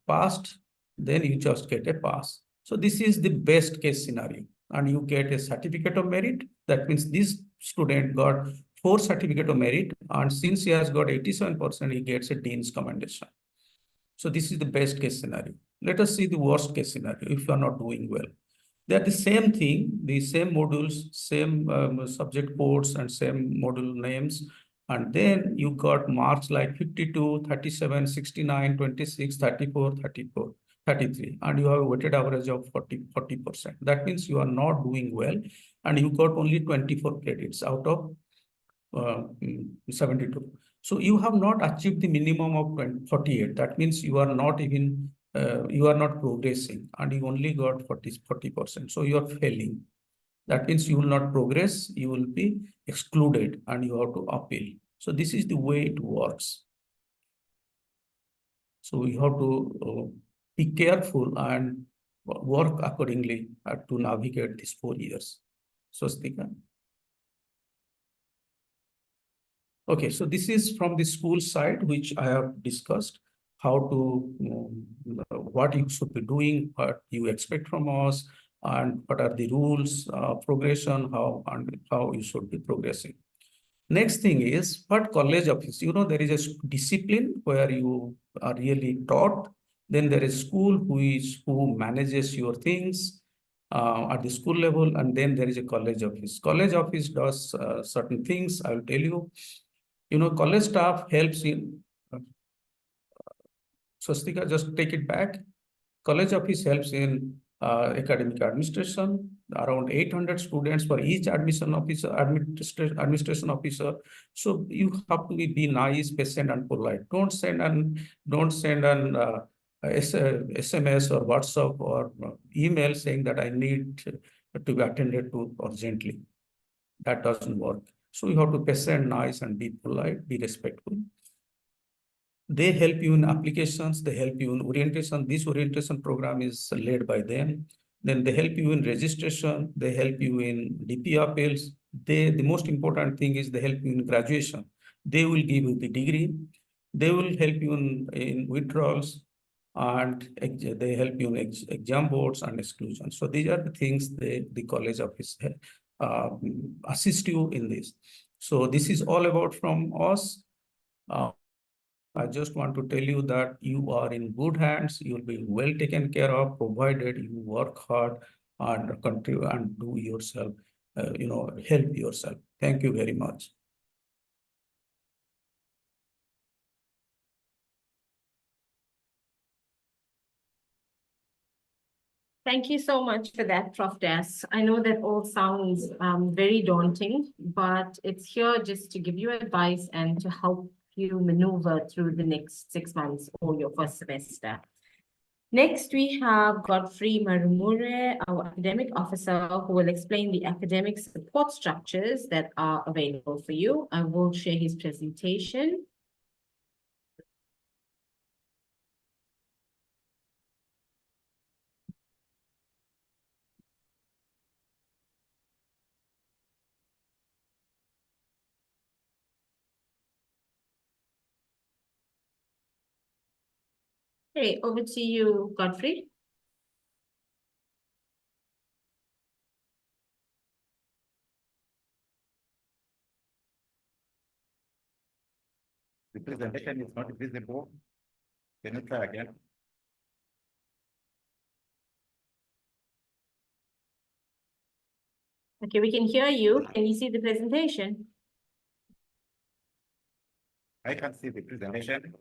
passed, then you just get a pass. So this is the best case scenario. And you get a certificate of merit. That means this student got 4 certificate of merit. And since he has got 87%, he gets a dean's commendation. So this is the best case scenario. Let us see the worst case scenario if you are not doing well. They are the same thing, the same modules, same subject codes and same module names. And then you got marks like 52, 37, 69, 26, 34, 34, 33. And you have a weighted average of 40%. That means you are not doing well. And you got only 24 credits out of 72. So you have not achieved the minimum of 48. That means you are not even you are not progressing and you only got 40%. So you are failing. That means you will not progress, you will be excluded and you have to appeal. So this is the way it works. So you have to be careful and work accordingly to navigate these 4 years. Swastika. Okay, so this is from the school side, which I have discussed how to, what you should be doing, what you expect from us, and what are the rules, progression, how you should be progressing. Next thing is what college office, there is a discipline where you are really taught. Then there is school who manages your things at the school level. And then there is a college office. College office does certain things. I will tell you. College staff helps in, Swastika, just take it back. College office helps in academic administration, around 800 students for each admission officer, administration officer. So you have to be nice, patient, and polite. Don't send an SMS or WhatsApp or email saying that I need to be attended to urgently. That doesn't work. So you have to be patient, nice, and be polite, be respectful. They help you in applications, they help you in orientation. This orientation program is led by them. Then they help you in registration, they help you in DP appeals. The most important thing is they help you in graduation. They will give you the degree. They will help you in withdrawals, and they help you in exam boards and exclusion. So these are the things the college office assist you in this. So this is all about from us. I just want to tell you that you are in good hands. You will be well taken care of, provided you work hard and contribute and do yourself, help yourself. Thank you very much. Thank you so much for that, Prof. Das. I know that all sounds very daunting, but it's here just to give you advice and to help you maneuver through the next 6 months or your first semester. Next, we have Godfrey Marumure, our academic officer, who will explain the academic support structures that are available for you. I will share his presentation. Okay, over to you, Godfrey. The presentation is not visible. Can you try again? Okay, we can hear you. Can you see the presentation? I can see the presentation.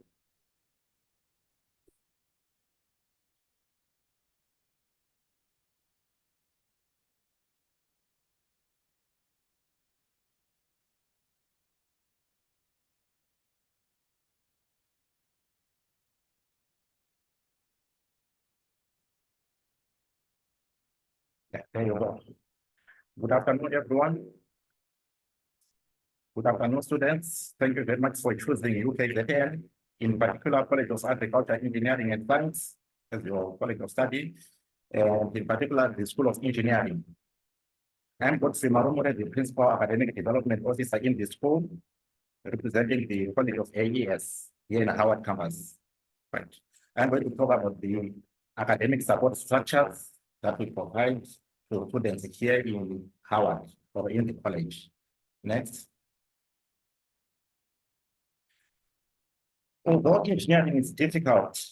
Yeah, there you go. Good afternoon, everyone. Good afternoon, students. Thank you very much for choosing UKZN, in particular College of Agriculture, Engineering and Science as your college of study, and in particular the School of Engineering. I'm Godfrey Marumore, the Principal Academic Development Officer in the school, representing the College of AES here in Howard campus. Right. I'm going to talk about the academic support structures that we provide to students here in Howard or in the college. Next. Although engineering is difficult,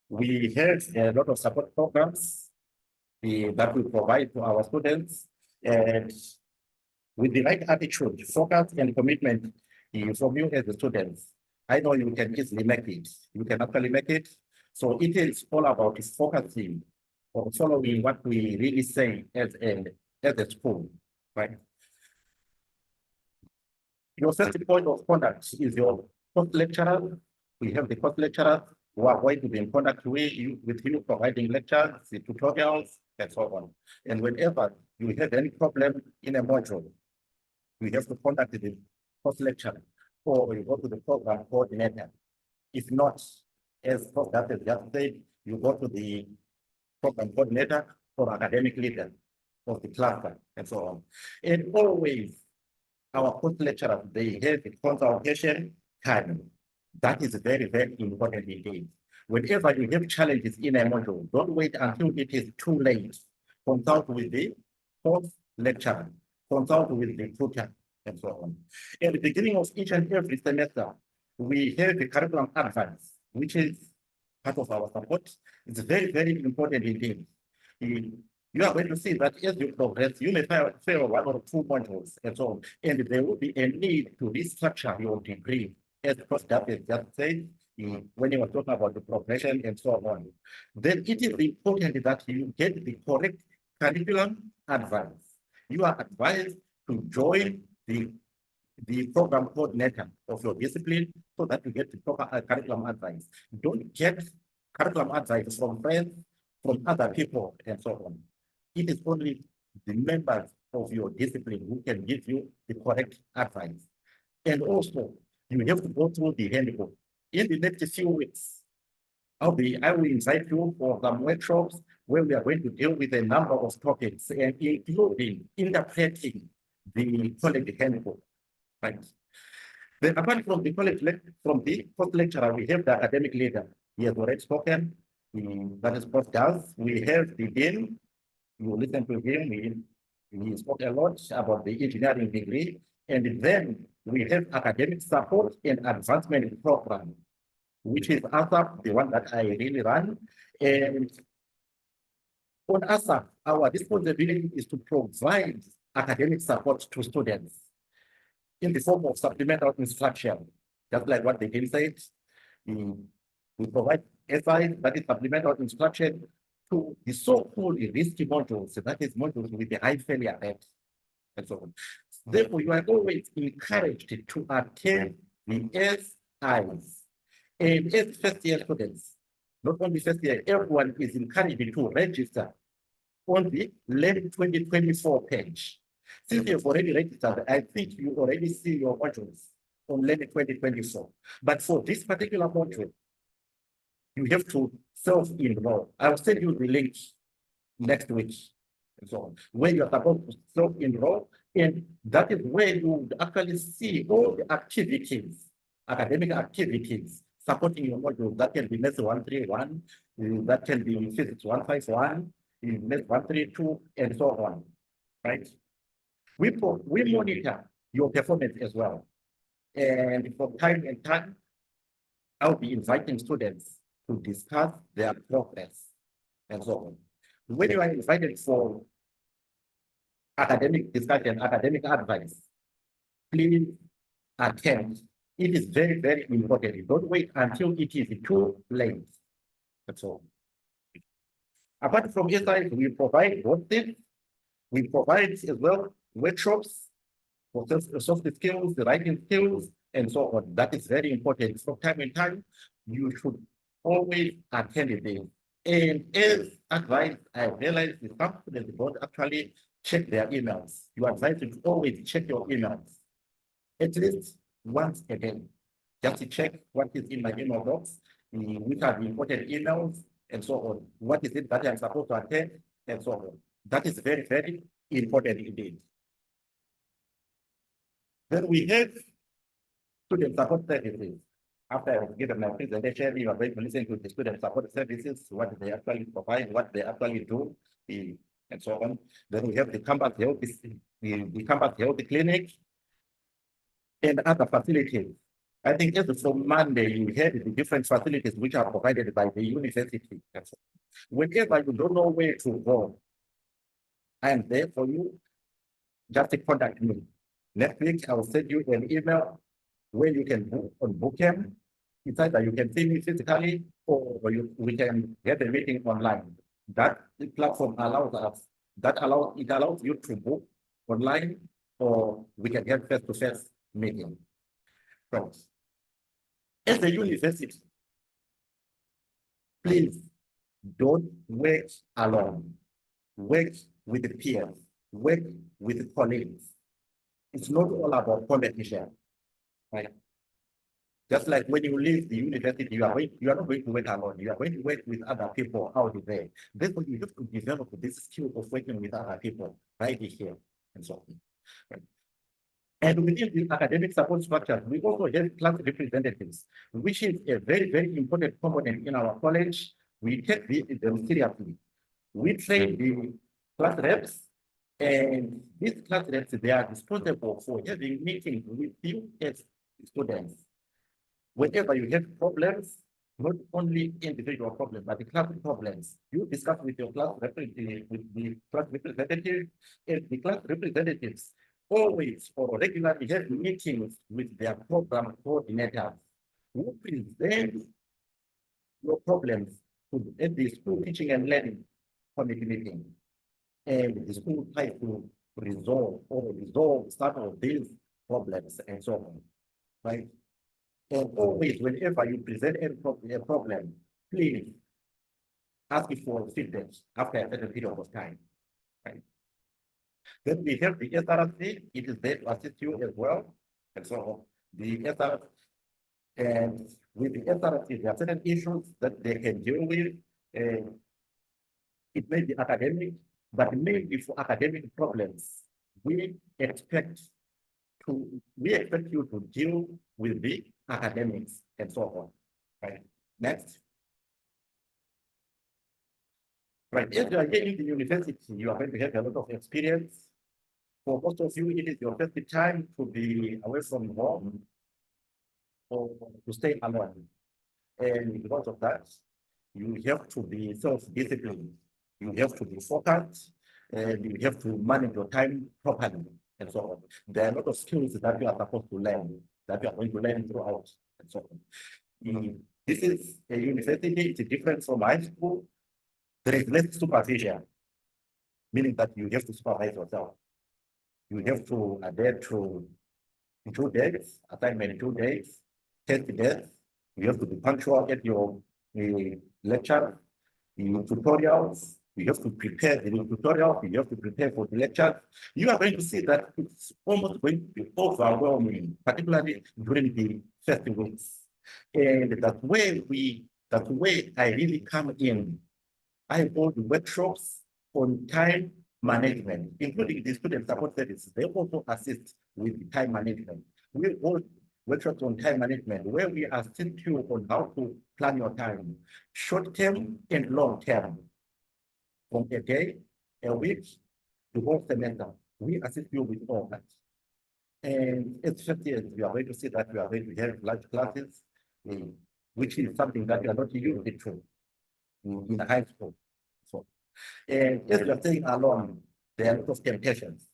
we have a lot of support programs that we provide to our students, and with the right attitude, focus, and commitment from you as the students, I know you can easily make it. You can actually make it. So it is all about focusing or following what we really say as a school, right? Your first point of contact is your course lecturer. We have the course lecturer who are going to be in contact with you, providing lectures, the tutorials, and so on. And whenever you have any problem in a module, you have to contact the course lecturer or you go to the program coordinator. If not, as Prof. has just said, you go to the program coordinator or academic leader of the cluster and so on. And always, our course lecturers, they have a consultation time. That is very, very important indeed. Whenever you have challenges in a module, don't wait until it is too late. Consult with the course lecturer, consult with the tutor, and so on. At the beginning of each and every semester, we have the curriculum advance, which is part of our support. It's very, very important indeed. You are going to see that as you progress, you may fail one or two modules and so on, and there will be a need to restructure your degree, as Prof. has just said, when he was talking about the progression and so on. Then it is important that you get the correct curriculum advice. You are advised to join the program coordinator of your discipline so that you get the proper curriculum advice. Don't get curriculum advice from friends, from other people, and so on. It is only the members of your discipline who can give you the correct advice. And also, you have to go through the handbook. In the next few weeks, I will invite you for some workshops where we are going to deal with a number of topics, and including interpreting the college handbook. Right. Then apart from the college course lecturer, we have the academic leader. He has already spoken. That is Prof. does. We have the dean. You listen to him. He spoke a lot about the engineering degree. And then we have academic support and advancement program, which is ASAP, the one that I really run. And on ASAP, our responsibility is to provide academic support to students in the form of supplemental instruction, just like what the dean said. We provide SI, that is supplemental instruction, to the so-called risky modules, that is modules with the high failure rate, and so on. Therefore, you are always encouraged to attend the SIs. And as first-year students, not only first year, everyone is encouraged to register on the Learn 2024 page. Since you've already registered, I think you already see your modules on Learn 2024. But for this particular module, you have to self-enroll. I'll send you the link next week, and so on, where you're supposed to self-enroll, and that is where you would actually see all the activities, academic activities, supporting your module. That can be Maths 131, that can be Physics 151, Maths 132, and so on, right? We monitor your performance as well. And from time to time, I'll be inviting students to discuss their progress and so on. When you are invited for academic discussion, academic advice, please attend. It is very, very important. Don't wait until it is too late. That's all. Apart from SI, we provide worksheets. We provide as well workshops for soft skills, writing skills, and so on. That is very important. From time to time, you should always attend them. And as advised, I realized the some students don't actually check their emails. You are advised to always check your emails at least once a day. Just to check what is in my email box, which are the important emails, and so on. What is it that I'm supposed to attend, and so on. That is very, very important indeed. Then we have student support services. After I have given my presentation, you are going to listen to the student support services, what they actually provide, what they actually do, and so on. Then we have the campus health, the campus health clinic, and other facilities. I think as from Monday, you had the different facilities which are provided by the university. Whenever you don't know where to go, I am there for you. Just contact me. Next week, I will send you an email where you can book on Bookcam. It's either you can see me physically or we can get a meeting online. That platform allows us, it allows you to book online, or we can get face-to-face meeting. Friends, as a university, please don't work alone. Work with the peers, work with colleagues. It's not all about competition, right? Just like when you leave the university, you are not going to work alone. You are going to work with other people out there. Therefore, you have to develop this skill of working with other people right here and so on. Right? And within the academic support structure, we also have class representatives, which is a very, very important component in our college. We take them seriously. We train the class reps, and these class reps, they are responsible for having meetings with you as students. Whenever you have problems, not only individual problems, but the class problems, you discuss with your class representative, with the class representative, and the class representatives always or regularly have meetings with their program coordinators who present your problems at the school teaching and learning committee meeting. And the school tries to resolve some of these problems and so on, right? And always, whenever you present a problem, please ask for feedback after a certain period of time, right? Then we have the SRC, it is there to assist you as well, and so on. The SRC, and with the SRC, there are certain issues that they can deal with. It may be academic, but maybe for academic problems, we expect you to deal with the academics and so on. Right. Next. Right. If you are getting to university, you are going to have a lot of experience. For most of you, it is your first time to be away from home or to stay alone. And because of that, you have to be self-disciplined. You have to be focused, and you have to manage your time properly, and so on. There are a lot of skills that you are supposed to learn, that you are going to learn throughout, and so on. This is a university, it's different from high school. There is less supervision, meaning that you have to supervise yourself. You have to adhere to 2 days, assignment 2 days, test days. You have to be punctual at your lecture, your tutorials. You have to prepare the tutorial, you have to prepare for the lecture. You are going to see that it's almost going to be overwhelming, particularly during the first weeks. And that's where I really come in. I hold workshops on time management, including the student support services. They also assist with time management. We hold workshops on time management, where we assist you on how to plan your time, short-term and long-term. From a day, a week, the whole semester, we assist you with all that. And it's 50 years, you are going to see that you are going to have large classes, which is something that you are not used to in high school. So, and as you are staying alone, there are a lot of temptations.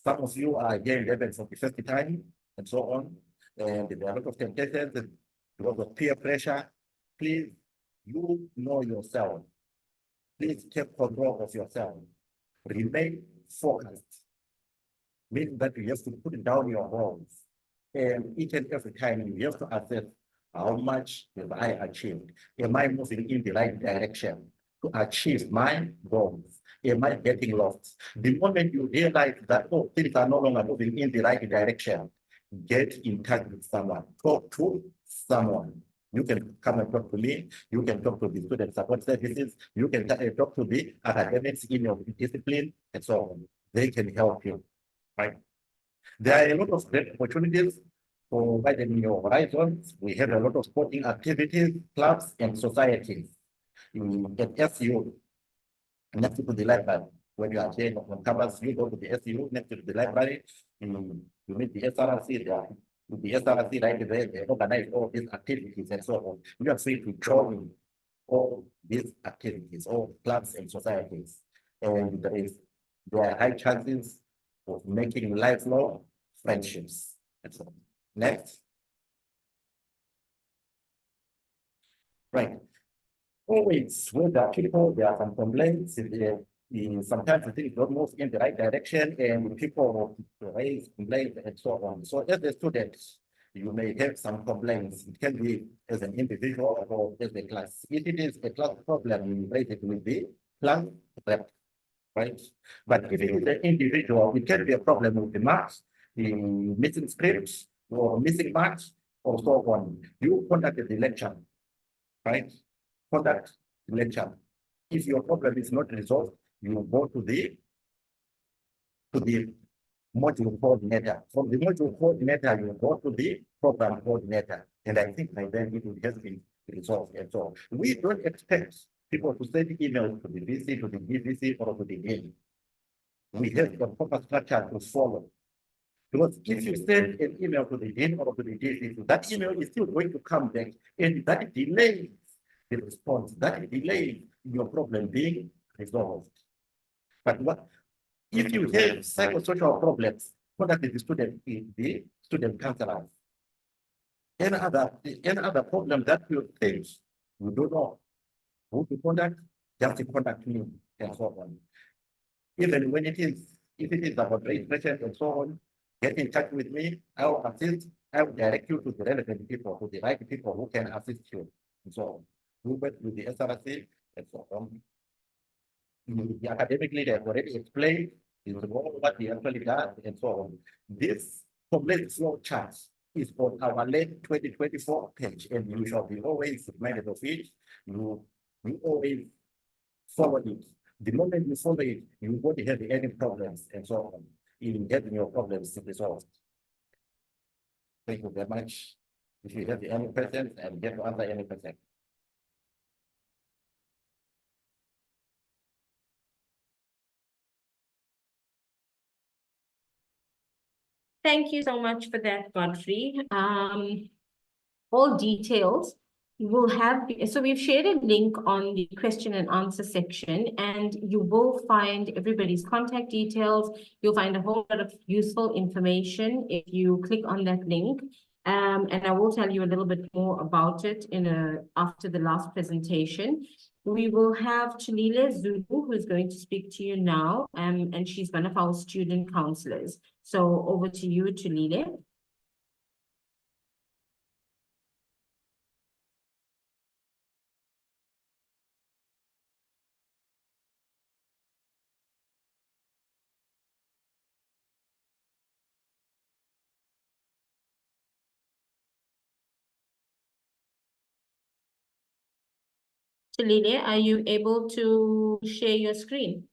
Some of you are here in Durban for the first time, and so on. And there are a lot of temptations because of peer pressure. Please, you know yourself. Please take control of yourself. Remain focused. Meaning that you have to put down your goals. And each and every time you have to assess how much have I achieved? Am I moving in the right direction to achieve my goals? Am I getting lost? The moment you realize that, oh, things are no longer moving in the right direction, get in touch with someone, talk to someone. You can come and talk to me. You can talk to the student support services. You can talk to the academics in your discipline and so on. They can help you, right? There are a lot of great opportunities for widening your horizons. We have a lot of sporting activities, clubs, and societies. At SU, next to the library, when you are there on campus, you go to the SU next to the library, you meet the SRC there. The SRC right there, they organize all these activities and so on. You are free to join all these activities, all clubs and societies. And there are high chances of making lifelong friendships. And so on. Next. Right. Always with the people, there are some complaints. Sometimes the things don't move in the right direction and people raise complaints and so on. So as a student, you may have some complaints. It can be as an individual or as a class. If it is a class problem, you raise it with the class rep, right? But if it is an individual, it can be a problem with the marks, the missing scripts, or missing marks, or so on. You contact the lecturer, right? Contact the lecturer. If your problem is not resolved, you go to the module coordinator. From the module coordinator, you go to the program coordinator. And I think by then it will have been resolved and so on. We don't expect people to send emails to the VC, to the DVC, or to the dean. We have a proper structure to follow. Because if you send an email to the dean or to the DVC, that email is still going to come back, and that delays the response, that delays your problem being resolved. But what if you have psychosocial problems, contact the student in the student counselor. Any other problem that you think you don't know who to contact, just contact me and so on. Even when if it is about registration and so on, get in touch with me. I will assist. I will direct you to the relevant people, to the right people who can assist you and so on. We work with the SRC and so on. Academically, they have already explained what he actually does and so on. This complete flow chart is on our late 2024 page, and you shall be always reminded of it. You always follow it. The moment you follow it, you won't have any problems and so on in getting your problems resolved. Thank you very much. If you have any questions, I'm here to answer any question. Thank you so much for that, Godfrey. All details will have, so we've shared a link on the question and answer section, and you will find everybody's contact details. You'll find a whole lot of useful information if you click on that link. And I will tell you a little bit more about it after the last presentation. We will have Chalile Zulu, who is going to speak to you now, and she's one of our student counselors. So over to you, Chalile. Chalile, are you able to share your screen?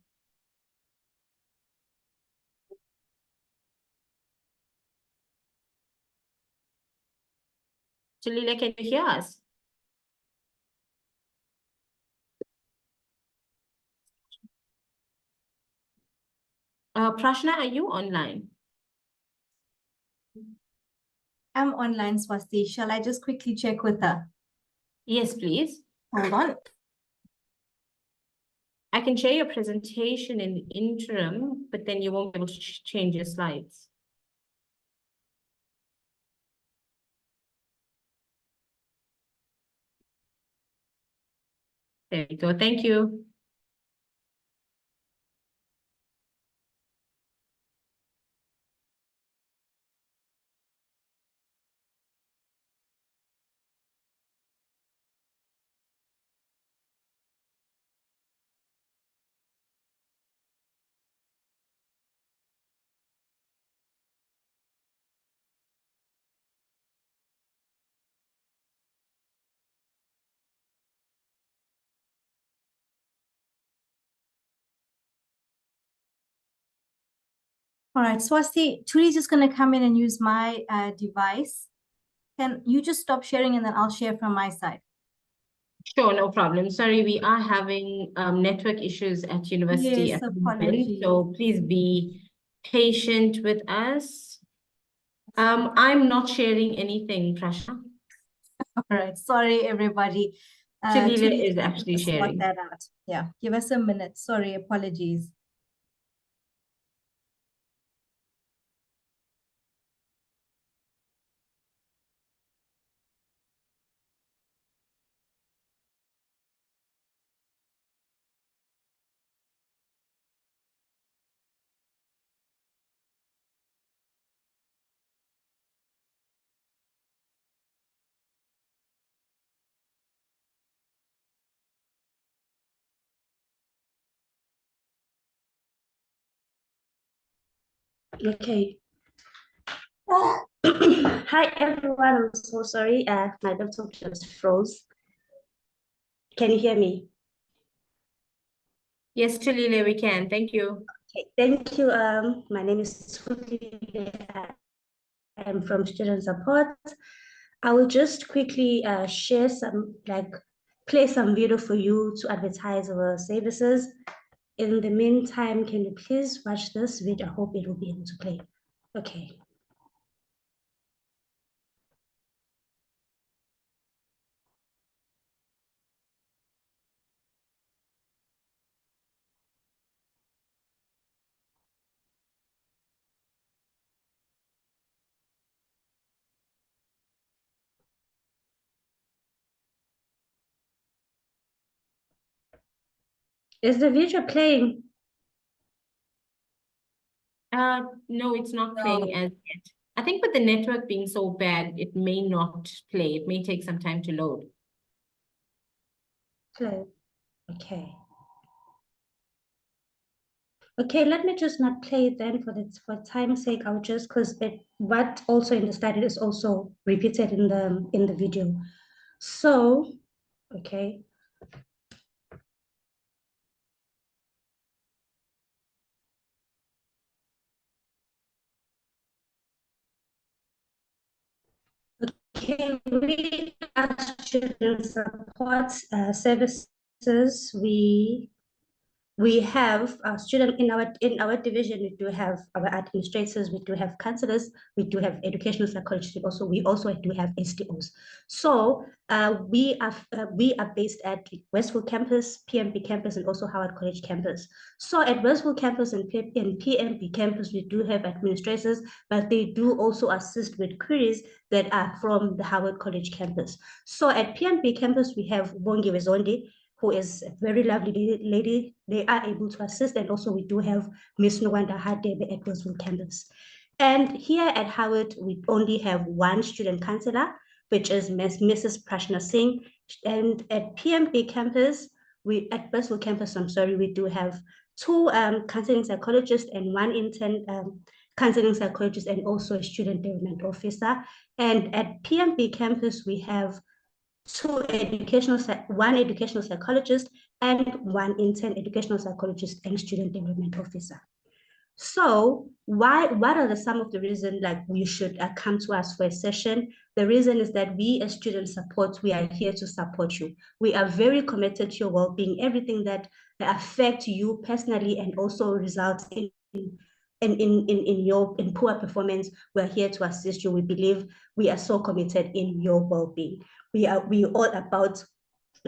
Chalile, can you hear us? Prashna, are you online? I'm online, Swasti. Shall I just quickly check with her? Yes, please. Hold on. I can share your presentation in the interim, but then you won't be able to change your slides. There we go. Thank you. All right, Swasti, Turi's just going to come in and use my device. Can you just stop sharing and then I'll share from my side? Sure, no problem. Sorry, we are having network issues at university Yes, at the moment, apologies. so please be patient with us. I'm not sharing anything, Prasha. All right, sorry, everybody. Shalila Turi is actually sort sharing. that out. Yeah, give us a minute. Sorry, apologies. Okay. Hi everyone, I'm so sorry. My laptop just froze. Can you hear me? Yes, Shalila, we can. Thank you. Okay, thank you. My name is Tuli. I'm from Student Support. I will just quickly share some, play some video for you to advertise our services. In the meantime, can you please watch this video? I hope it will be able to play. Okay. Is the video playing? No, it's not playing as yet. I think with the network being so bad, it may not play. It may take some time to load. Play. Okay. Okay, let me just not play it then for time's sake. I'll just because what also in the study is also repeated in the video. So, okay. Okay, we are student support services. We have a student in our division. We do have our administrators, we do have counselors, we do have educational psychologists. We also do have SDOs. So we are based at Westville campus, PMB campus, and also Howard College campus. So at Westville campus and PMB campus, we do have administrators, but they do also assist with queries that are from the Howard College campus. So at PMB campus, we have Bongi Wezondi, who is a very lovely lady. They are able to assist, and also we do have Miss Nwanda Hadebe at Westville campus. And here at Howard, we only have one student counselor, which is Mrs. Prashna Singh. And at PMB campus, at Westville campus, I'm sorry, we do have two counseling psychologists and one intern counseling psychologist and also a student development officer. And at PMB campus, we have one educational psychologist and one intern educational psychologist and student development officer. So what are some of the reasons like we should come to us for a session? The reason is that we as student support, we are here to support you. We are very committed to your well-being, everything that affects you personally and also results in poor performance. We're here to assist you. We believe we are so committed in your well-being. We all about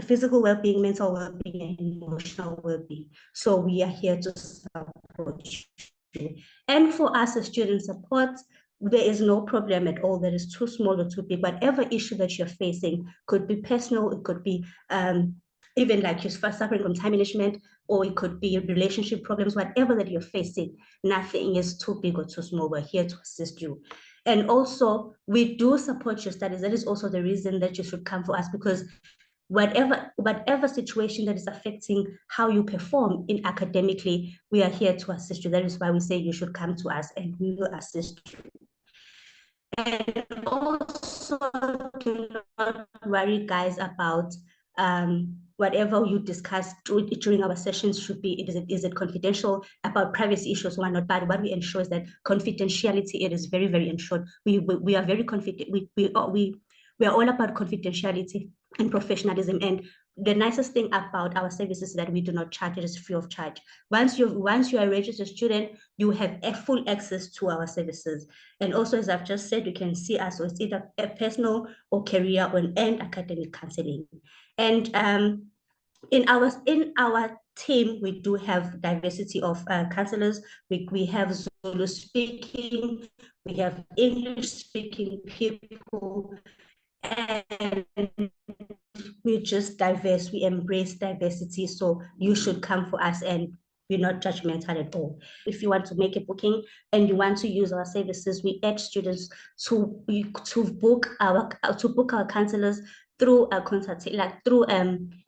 physical well-being, mental well-being, and emotional well-being. So we are here to support you. And for us as student support, there is no problem at all that is too small or too big. Whatever issue that you're facing could be personal, it could be even like you're suffering from time management, or it could be relationship problems, whatever that you're facing, nothing is too big or too small. We're here to assist you. And also, we do support your studies. That is also the reason that you should come for us, because whatever situation that is affecting how you perform in academically, we are here to assist you. That is why we say you should come to us and we will assist you. And also, do not worry, guys, about whatever you discuss during our sessions should be, is it confidential, about privacy issues or not. But what we ensure is that confidentiality, it is very, very ensured. We are very confident. We are all about confidentiality and professionalism. And the nicest thing about our services is that we do not charge. It is free of charge. Once you are a registered student, you have full access to our services. And also, as I've just said, you can see us, so it's either a personal or career and academic counseling. And in our team, we do have diversity of counselors. We have Zulu speaking, we have English speaking people, and we're just diverse. We embrace diversity. So you should come for us, and we're not judgmental at all. If you want to make a booking and you want to use our services, we urge students to book our counselors through a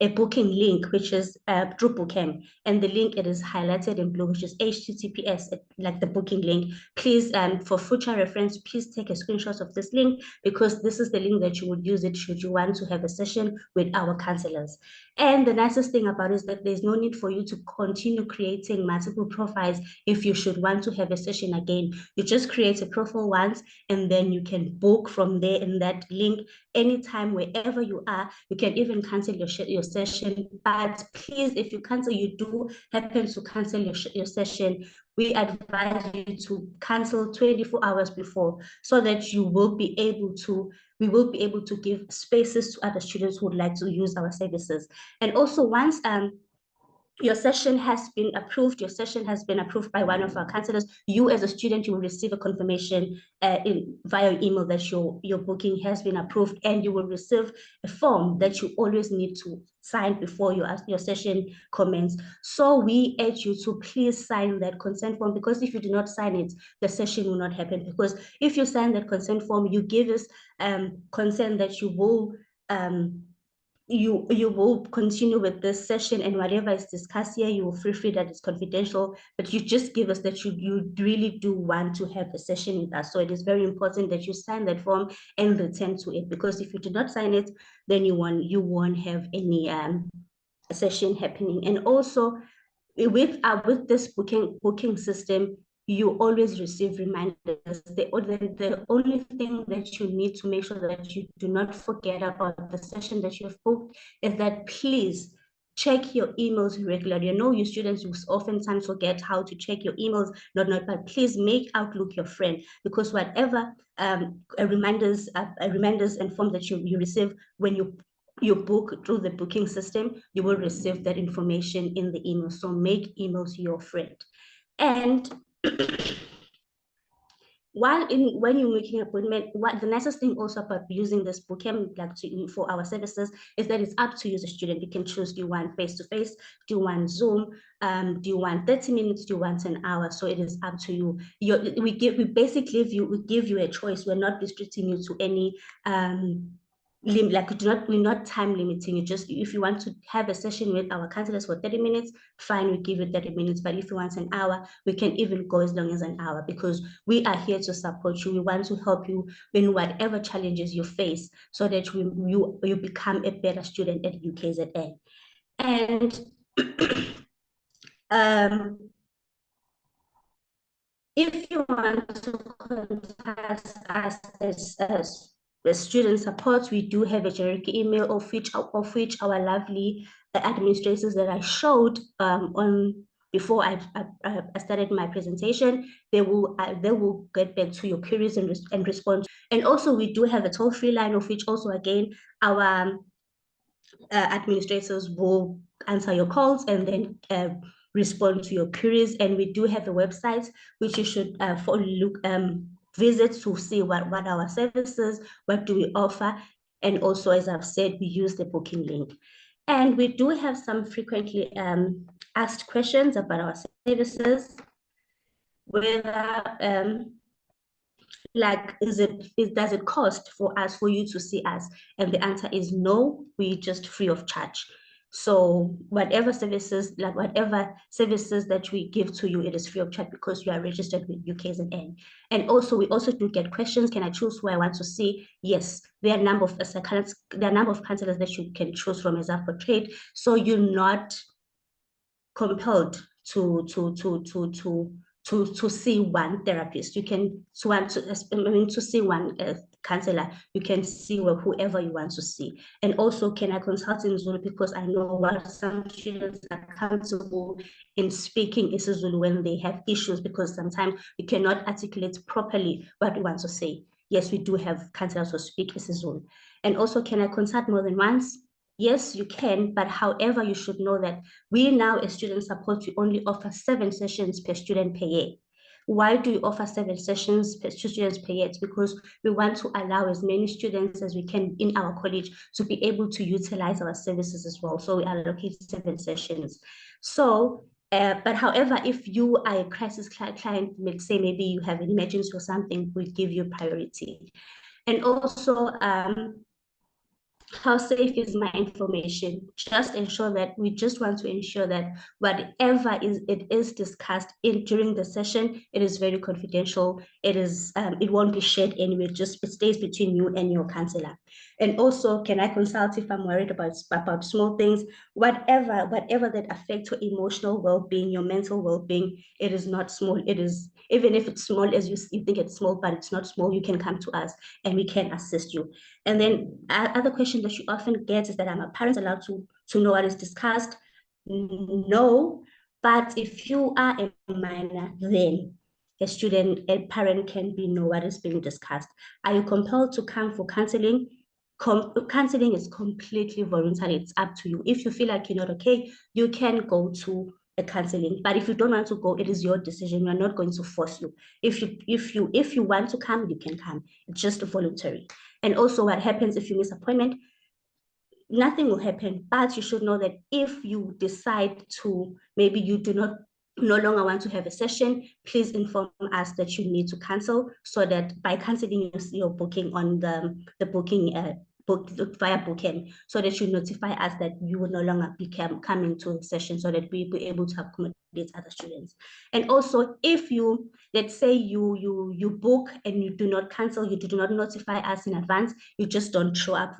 a booking link, which is through Bookham, and the link, it is highlighted in blue, which is HTTPS, like the booking link. Please, for future reference, please take a screenshot of this link, because this is the link that you would use it should you want to have a session with our counselors. And the nicest thing about it is that there's no need for you to continue creating multiple profiles if you should want to have a session again. You just create a profile once, and then you can book from there in that link anytime, wherever you are. You can even cancel your session. But please, if you cancel, you do happen to cancel your session, we advise you to cancel 24 hours before, so that we will be able to give spaces to other students who would like to use our services. And also, once your session has been approved by one of our counselors, you as a student, you will receive a confirmation via email that your booking has been approved, and you will receive a form that you always need to sign before your session commences. So we urge you to please sign that consent form, because if you do not sign it, the session will not happen. Because if you sign that consent form, you give us consent that you will you will continue with this session, and whatever is discussed here, you will feel free that it's confidential, but you just give us that you really do want to have a session with us. So it is very important that you sign that form and return to it, because if you do not sign it, then you won't have any session happening. And also, with this booking system, you always receive reminders. The only thing that you need to make sure that you do not forget about the session that you've booked is that please check your emails regularly. I know you students will oftentimes forget how to check your emails, but please make Outlook your friend, because whatever reminders and form that you receive when you book through the booking system, you will receive that information in the email. So make emails your friend. And when you're making an appointment, the nicest thing also about using this Bookham for our services is that it's up to you as a student. You can choose, do you want face-to-face, do you want Zoom, do you want 30 minutes, do you want an hour? So it is up to you. We give you a choice. We're not restricting you to any we're not time limiting you. Just if you want to have a session with our counselors for 30 minutes, fine, we give you 30 minutes. But if you want an hour, we can even go as long as an hour, because we are here to support you. We want to help you in whatever challenges you face, so that you become a better student at UKZN. And if you want to contact us as student support, we do have a generic email of which our lovely administrators that I showed before I started my presentation, they will get back to your queries and respond. And also, we do have a toll-free line, of which also, again, our administrators will answer your calls and then respond to your queries. And we do have a website which you should visit to see what our services, what do we offer. And also, as I've said, we use the booking link. And we do have some frequently asked questions about our services, whether does it cost for you to see us? And the answer is no, we just free of charge. So whatever services that we give to you, it is free of charge because you are registered with UKZN. And also, we also do get questions. Can I choose who I want to see? Yes, there are a number of counselors that you can choose from as a portrait. So you're not compelled to see one therapist. You can to see one counselor. You can see whoever you want to see. And also, can I consult in Zulu, because I know what some students are comfortable in speaking isiZulu when they have issues, because sometimes we cannot articulate properly what we want to say. Yes, we do have counselors who speak isiZulu. And also, can I consult more than once? Yes, you can, but however, you should know that we now as student support, we only offer 7 sessions per student per year. Why do we offer 7 sessions per students per year? It's because we want to allow as many students as we can in our college to be able to utilize our services as well. So we allocate 7 sessions. So, but however, if you are a crisis client, let's say maybe you have an emergency or something, we give you priority. And also, how safe is my information? Just ensure that we just want to ensure that whatever it is discussed during the session, it is very confidential. It won't be shared anywhere. Just it stays between you and your counselor. And also, can I consult if I'm worried about small things? Whatever that affects your emotional well-being, your mental well-being, it is not small. It is, even if it's small as you think it's small, but it's not small, you can come to us and we can assist you. And then other question that you often get is that, am a parent allowed to know what is discussed? No, but if you are a minor, then a parent can know what is being discussed. Are you compelled to come for counseling? Counseling is completely voluntary. It's up to you. If you feel like you're not okay, you can go to a counseling. But if you don't want to go, it is your decision. We're not going to force you. If you want to come, you can come. It's just voluntary. And also, what happens if you miss appointment? Nothing will happen, but you should know that if you decide to, maybe you no longer want to have a session, please inform us that you need to cancel, so that by canceling your booking on the booking via booking, so that you notify us that you will no longer be coming to the session, so that we'll be able to accommodate other students. And also, if you, let's say you book and you do not cancel, you do not notify us in advance, you just don't show up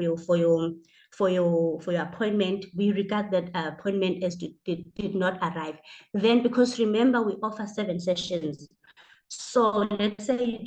for your appointment, we regard that appointment as did not arrive. Then, because remember, we offer 7 sessions. So let's say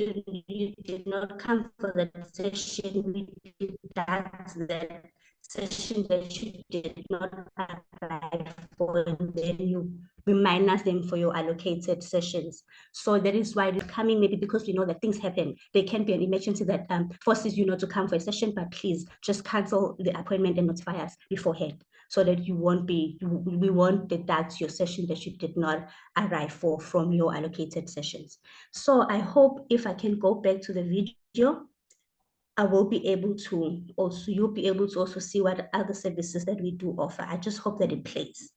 you did not come for that session, we deduct that session that you did not arrive for, and then we minus them for your allocated sessions. So that is why it's coming, maybe because we know that things happen. There can be an emergency that forces you not to come for a session, but please just cancel the appointment and notify us beforehand, so that we won't deduct your session that you did not arrive for from your allocated sessions. So I hope if I can go back to the video, I will be able to also, you'll be able to also see what other services that we do offer. I just hope that it plays.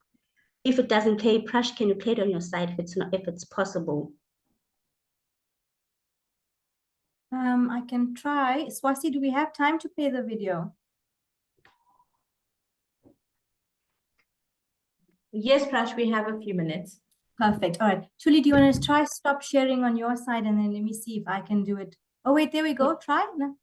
If it doesn't play, Prash, can you play it on your side if it's possible? I can try. Swati, do we have time to play the video? Yes, Prash, we have a few minutes. Perfect. All right. Tuli, do you want to try stop sharing on your side, and then let me see if I can do it. Oh, wait, there we go. Try. No.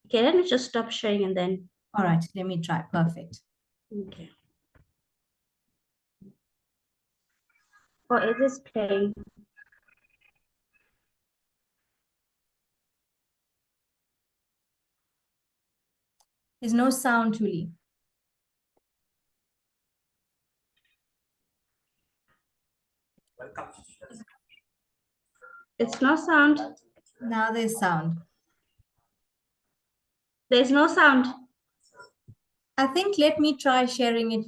Okay, let me just stop sharing and then. All right, let me try. Perfect. Okay. Oh, it is playing. There's no sound, Tuli. It's no sound. Now there's sound. There's no sound. I think let me try sharing it.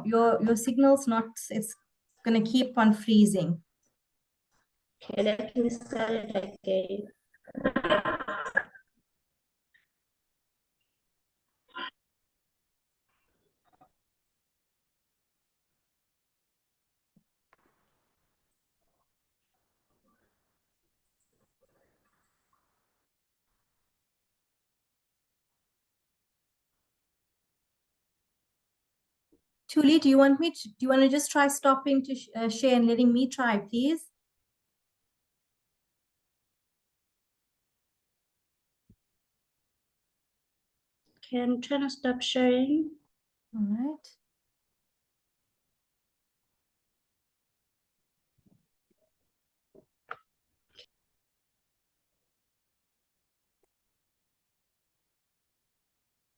Your signal's not, it's gonna keep on freezing. Okay, let me start it again. Tuli, do you want to just try stopping to share and letting me try, please? Okay, I'm trying to stop sharing. All right.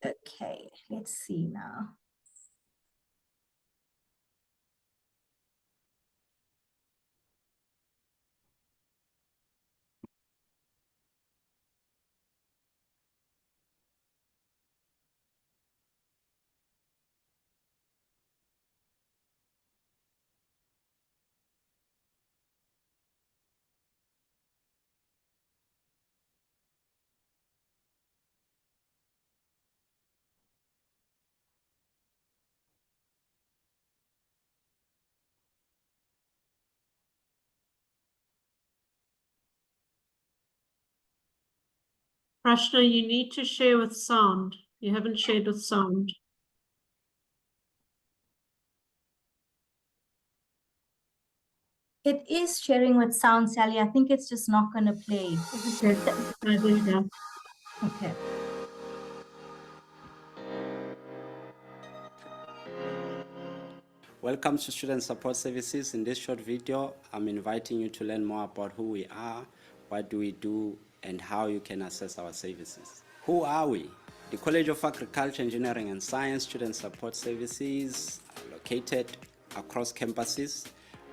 Okay, let's see now. Prashna, you need to share with sound. You haven't shared with sound. It is sharing with sound, Sally. I think it's just not going to play. Okay, there you go. Okay. Welcome to Student Support Services. In this short video, I'm inviting you to learn more about who we are, what do we do, and how you can access our services. Who are we? The College of Agriculture, Engineering and Science Student Support Services are located across campuses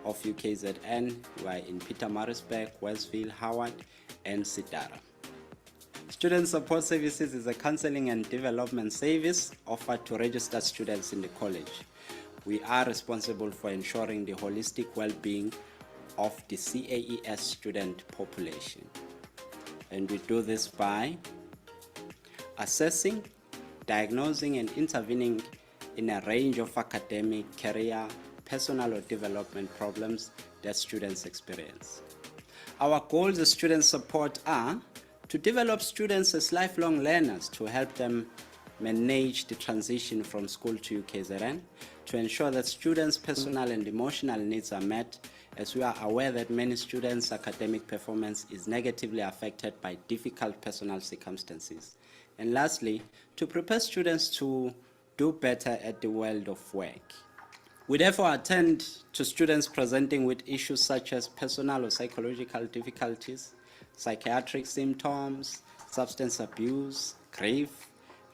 of UKZN. We are in Pietermaritzburg, Westville, Howard, and Sidara. Student Support Services is a counseling and development service offered to registered students in the college. We are responsible for ensuring the holistic well-being of the CAES student population. And we do this by assessing, diagnosing, and intervening in a range of academic, career, personal, or development problems that students experience. Our goals as student support are to develop students as lifelong learners, to help them manage the transition from school to UKZN, to ensure that students' personal and emotional needs are met, as we are aware that many students' academic performance is negatively affected by difficult personal circumstances. And lastly, to prepare students to do better at the world of work. We therefore attend to students presenting with issues such as personal or psychological difficulties, psychiatric symptoms, substance abuse, grief,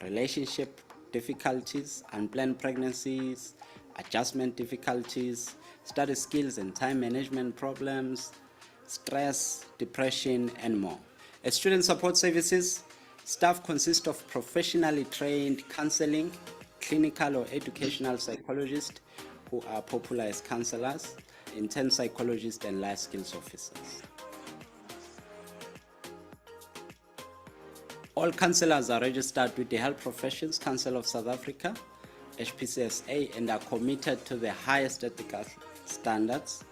relationship difficulties, unplanned pregnancies, adjustment difficulties, study skills and time management problems, stress, depression, and more. As student support services, staff consist of professionally trained counseling, clinical or educational psychologists who are popular as counselors, intern psychologists, and life skills officers. All counselors are registered with the Health Professions Council of South Africa, HPCSA, and are committed to the highest ethical standards.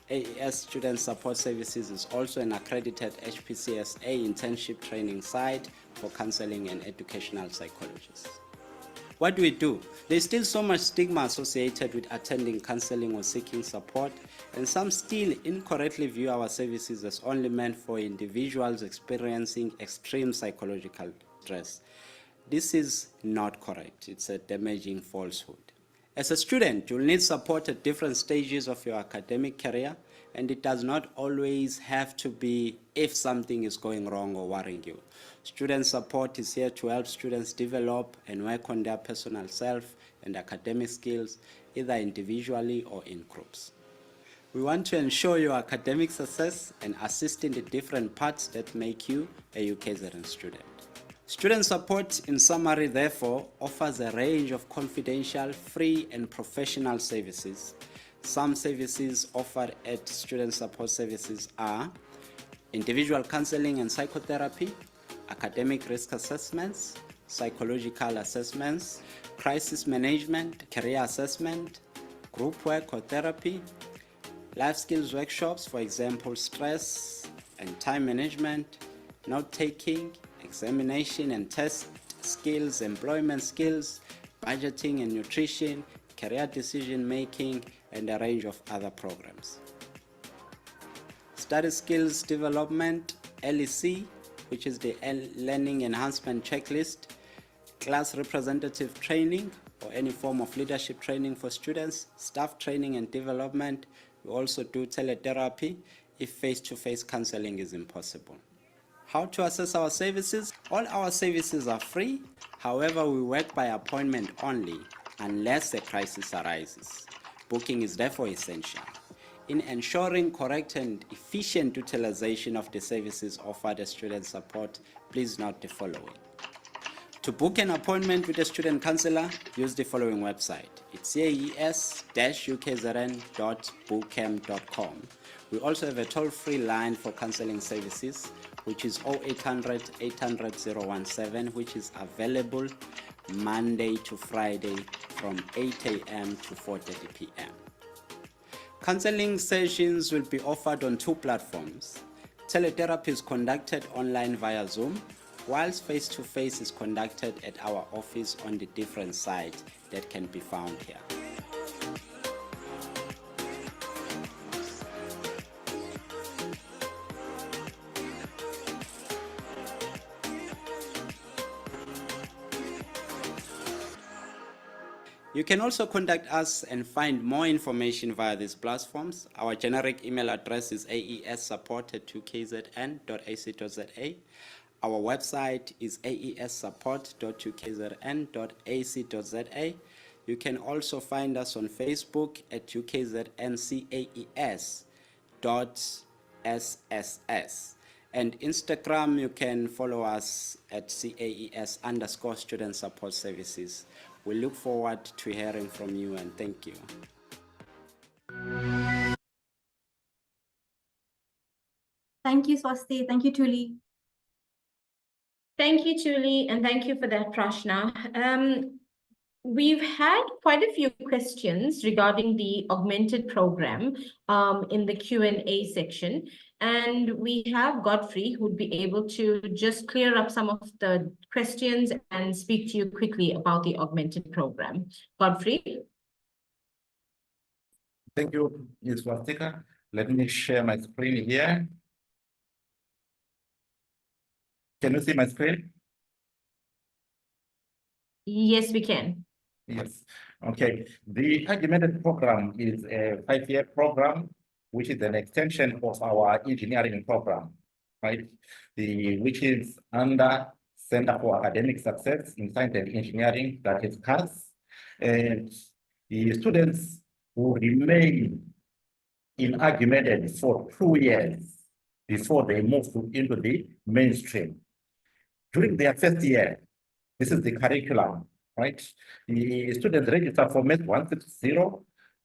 AES Student Support Services is also an accredited HPCSA internship training site for counseling and educational psychologists. What do we do? There's still so much stigma associated with attending counseling or seeking support, and some still incorrectly view our services as only meant for individuals experiencing extreme psychological stress. This is not correct. It's a damaging falsehood. As a student, you'll need support at different stages of your academic career, and it does not always have to be if something is going wrong or worrying you. Student support is here to help students develop and work on their personal self and academic skills, either individually or in groups. We want to ensure your academic success and assist in the different parts that make you a UKZN student. Student support, in summary, therefore, offers a range of confidential, free, and professional services. Some services offered at Student Support Services are individual counseling and psychotherapy, academic risk assessments, psychological assessments, crisis management, career assessment, group work or therapy, life skills workshops, for example, stress and time management, note-taking, examination and test skills, employment skills, budgeting and nutrition, career decision making, and a range of other programs. Study skills development, LEC, which is the learning enhancement checklist, class representative training or any form of leadership training for students, staff training and development. We also do teletherapy if face-to-face counseling is impossible. How to access our services? All our services are free. However, we work by appointment only unless a crisis arises. Booking is therefore essential. In ensuring correct and efficient utilization of the services offered as student support, please note the following. To book an appointment with a student counselor, use the following website. It's caes-ukzn.bookcam.com. We also have a toll-free line for counseling services, which is 0800 800 017, which is available Monday to Friday from 8 a.m. to 4:30 p.m. Counseling sessions will be offered on 2 platforms. Teletherapy is conducted online via Zoom, whilst face-to-face is conducted at our office on the different sites that can be found here. You can also contact us and find more information via these platforms. Our generic email address is aessupport@ukzn.ac.za. Our website is aessupport.ukzn.ac.za. You can also find us on Facebook at ukzncaes.sss. And Instagram, you can follow us at CAES_student support services. We look forward to hearing from you, and thank you. Thank you, Swasti. Thank you, Tuli. Thank you, Tuli, and thank you for that, Prashna. We've had quite a few questions regarding the augmented program in the Q&A section, and we have Godfrey who would be able to just clear up some of the questions and speak to you quickly about the augmented program. Godfrey? Thank you, Ms. Swastika. Let me share my screen here. Can you see my screen? Yes, we can. Yes. Okay. The augmented program is a 5-year program, which is an extension of our engineering program, right? Which is under Center for Academic Success in Science and Engineering, that is CAES. And the students will remain in augmented for 2 years before they move into the mainstream. During their first year, this is the curriculum, right? The students register for Math 160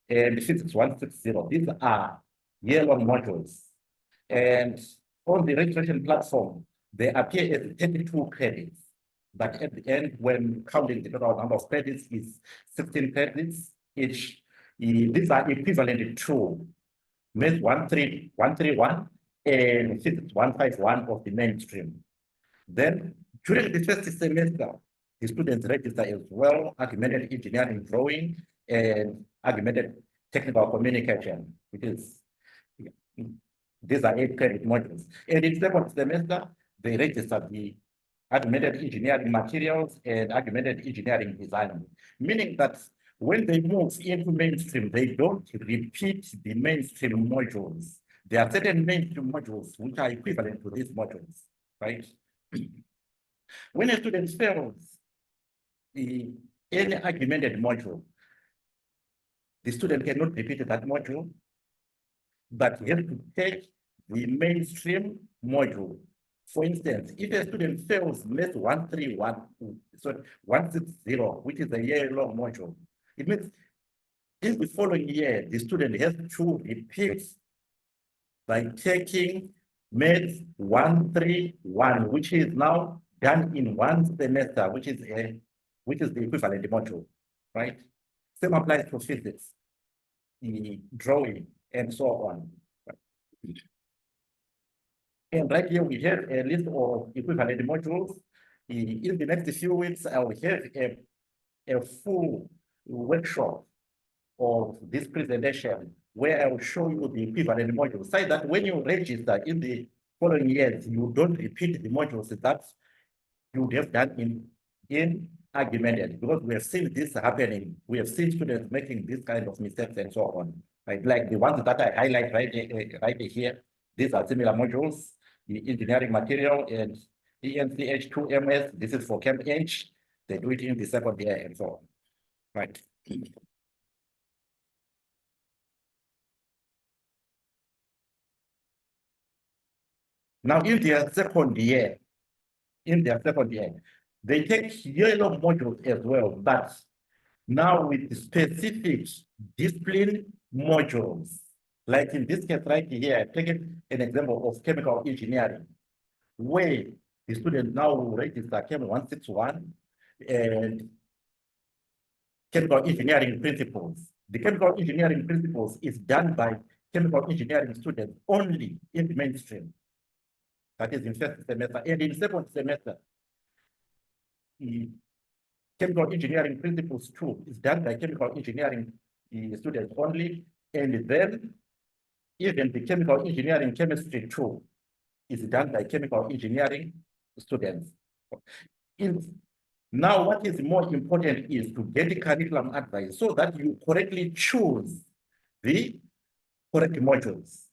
and Physics 160. These are year-long modules. And on the registration platform, they appear as 32 credits. But at the end, when counting the total number of credits, is 16 credits each. These are equivalent to Math 131 and Physics 151 of the mainstream. Then, during the first semester, the students register as well augmented engineering drawing and augmented technical communication, which is, these are 8 credit modules. And in the second semester, they register the augmented engineering materials and augmented engineering design, meaning that when they move into mainstream, they don't repeat the mainstream modules. There are certain mainstream modules which are equivalent to these modules, right? When a student fails any augmented module, the student cannot repeat that module, but he has to take the mainstream module. For instance, if a student fails Math 160, which is a year-long module, it means in the following year, the student has to repeat by taking Math 131, which is now done in 1 semester, which is the equivalent module, right? Same applies to physics, drawing, and so on. And right here, we have a list of equivalent modules. In the next few weeks, I will have a full workshop of this presentation, where I will show you the equivalent modules, so that when you register in the following years, you don't repeat the modules that you would have done in argumented, because we have seen this happening. We have seen students making this kind of mistakes and so on. Right? Like the ones that I highlight right here, these are similar modules, the engineering material and ENCH2MS. This is for Camp H. They do it in the second year and so on. Right. Now, in their second year, they take yellow modules as well, but now with specific discipline modules. Like in this case right here, I've taken an example of chemical engineering, where the student now will register Chem 161 and chemical engineering principles. The chemical engineering principles is done by chemical engineering students only in the mainstream. That is in first semester. And in second semester, the chemical engineering principles 2 is done by chemical engineering students only. And then even the chemical engineering chemistry 2 is done by chemical engineering students. Now, what is more important is to get the curriculum advice so that you correctly choose the correct modules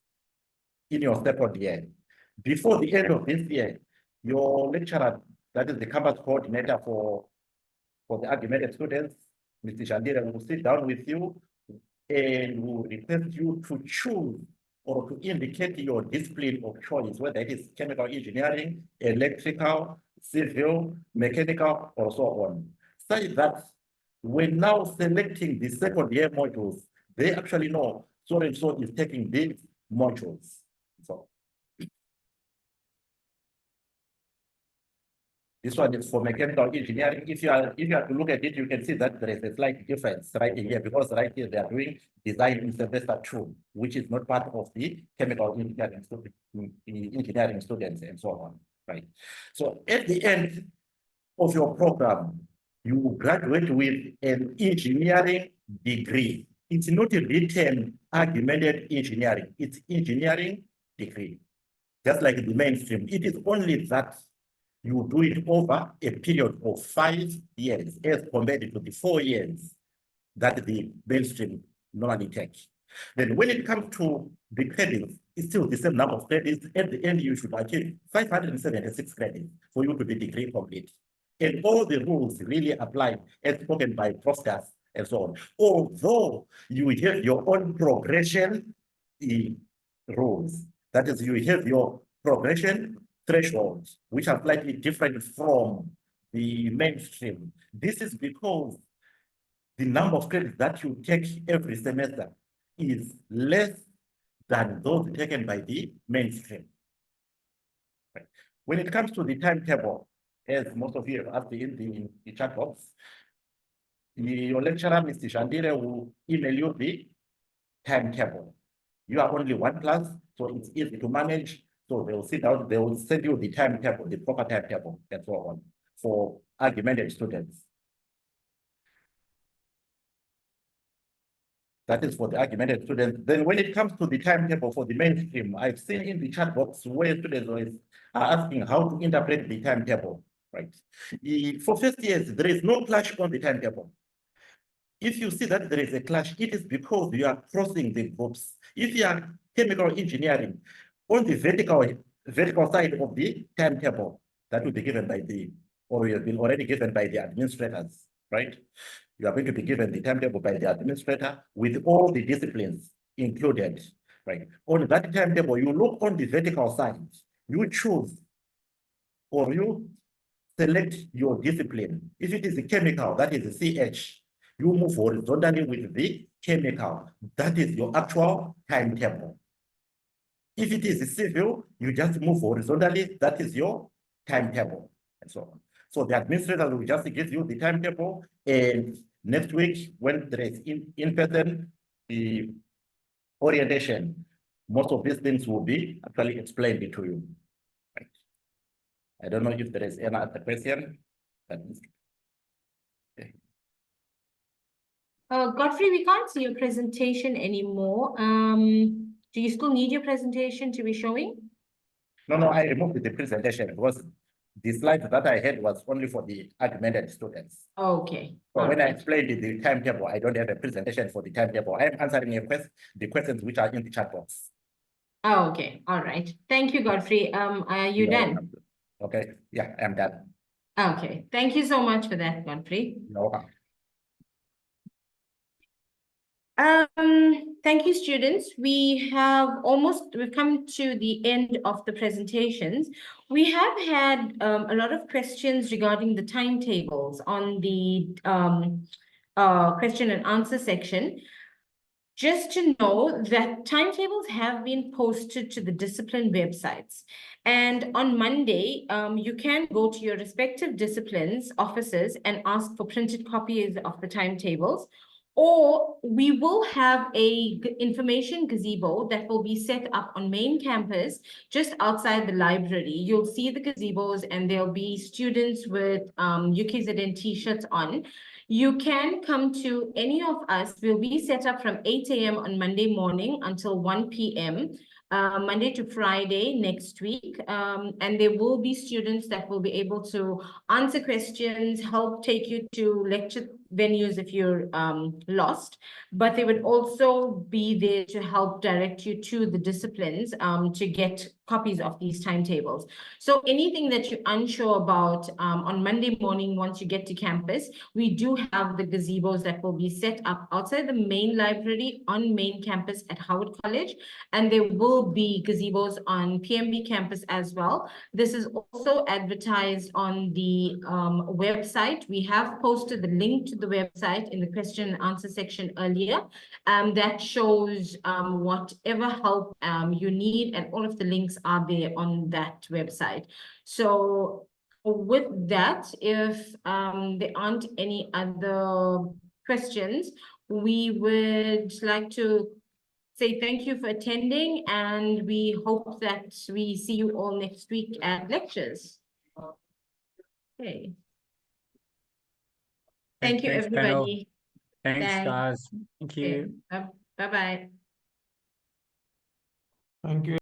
in your second year. Before the end of this year, your lecturer, that is the campus coordinator for the argumented students, Mr. Shandira, will sit down with you and will request you to choose or to indicate your discipline of choice, whether it is chemical engineering, electrical, civil, mechanical, or so on. Such that when now selecting the second year modules, they actually know so and so is taking these modules. So this one is for mechanical engineering. If you are to look at it, you can see that there is a slight difference right here, because right here they are doing design in semester 2, which is not part of the chemical engineering students and so on. Right. So at the end of your program, you graduate with an engineering degree. It's not a written argumented engineering, it's engineering degree. Just like the mainstream, it is only that you do it over a period of 5 years as compared to the 4 years that the mainstream normally takes. Then when it comes to the credits, it's still the same number of credits. At the end, you should achieve 576 credits for you to be degree complete. And all the rules really apply as spoken by Prostas and so on. Although you have your own progression rules, that is, you have your progression thresholds, which are slightly different from the mainstream. This is because the number of credits that you take every semester is less than those taken by the mainstream. Right. When it comes to the timetable, as most of you have asked in the chat box, your lecturer, Mr. Shandire, will email you the timetable. You are only one class, so it's easy to manage. So they will sit down, they will send you the timetable, the proper timetable, and so on, for argumented students. That is for the argumented students. Then when it comes to the timetable for the mainstream, I've seen in the chat box where students are asking how to interpret the timetable, right? For first years, there is no clash on the timetable. If you see that there is a clash, it is because you are crossing the groups. If you are chemical engineering, on the vertical side of the timetable, that will be given by or you have been already given by the administrators, right? You are going to be given the timetable by the administrator with all the disciplines included, right? On that timetable, you look on the vertical side, you choose or you select your discipline. If it is a chemical, that is a CH, you move horizontally with the chemical. That is your actual timetable. If it is a civil, you just move horizontally. That is your timetable, and so on. So the administrator will just give you the timetable, and next week, when there is in-person the orientation, most of these things will be actually explained to you. Right. I don't know if there is any other question. Okay. Godfrey, we can't see your presentation anymore. Do you still need your presentation to be showing? No, I removed the presentation because the slide that I had was only for the augmented students. Okay. So all when I right. explained the timetable, I don't have a presentation for the timetable. I am answering the questions which are in the chat box. Oh, okay. All right. Thank you, Godfrey. Are you You're done? welcome. Okay, yeah, I'm done. Okay. Thank you so much for that, Godfrey. You're welcome. Thank you, students. We've come to the end of the presentations. We have had a lot of questions regarding the timetables on the question and answer section. Just to know that timetables have been posted to the discipline websites. And on Monday, you can go to your respective disciplines offices and ask for printed copies of the timetables. Or we will have a information gazebo that will be set up on main campus just outside the library. You'll see the gazebos and there'll be students with UKZN t-shirts on. You can come to any of us. We'll be set up from 8 a.m. on Monday morning until 1 p.m. Monday to Friday next week. And there will be students that will be able to answer questions, help take you to lecture venues if you're lost, but they would also be there to help direct you to the disciplines to get copies of these timetables. So anything that you're unsure about on Monday morning, once you get to campus, we do have the gazebos that will be set up outside the main library on main campus at Howard College, and there will be gazebos on PMB campus as well. This is also advertised on the website. We have posted the link to the website in the question and answer section earlier. That shows whatever help you need, and all of the links are there on that website. So with that, if there aren't any other questions, we would like to say thank you for attending, and we hope that we see you all next week at lectures. Okay. Thank you, Thanks, panel. everybody. Thanks, Thanks. guys. Thank you. Okay. Bye-bye. Thank you.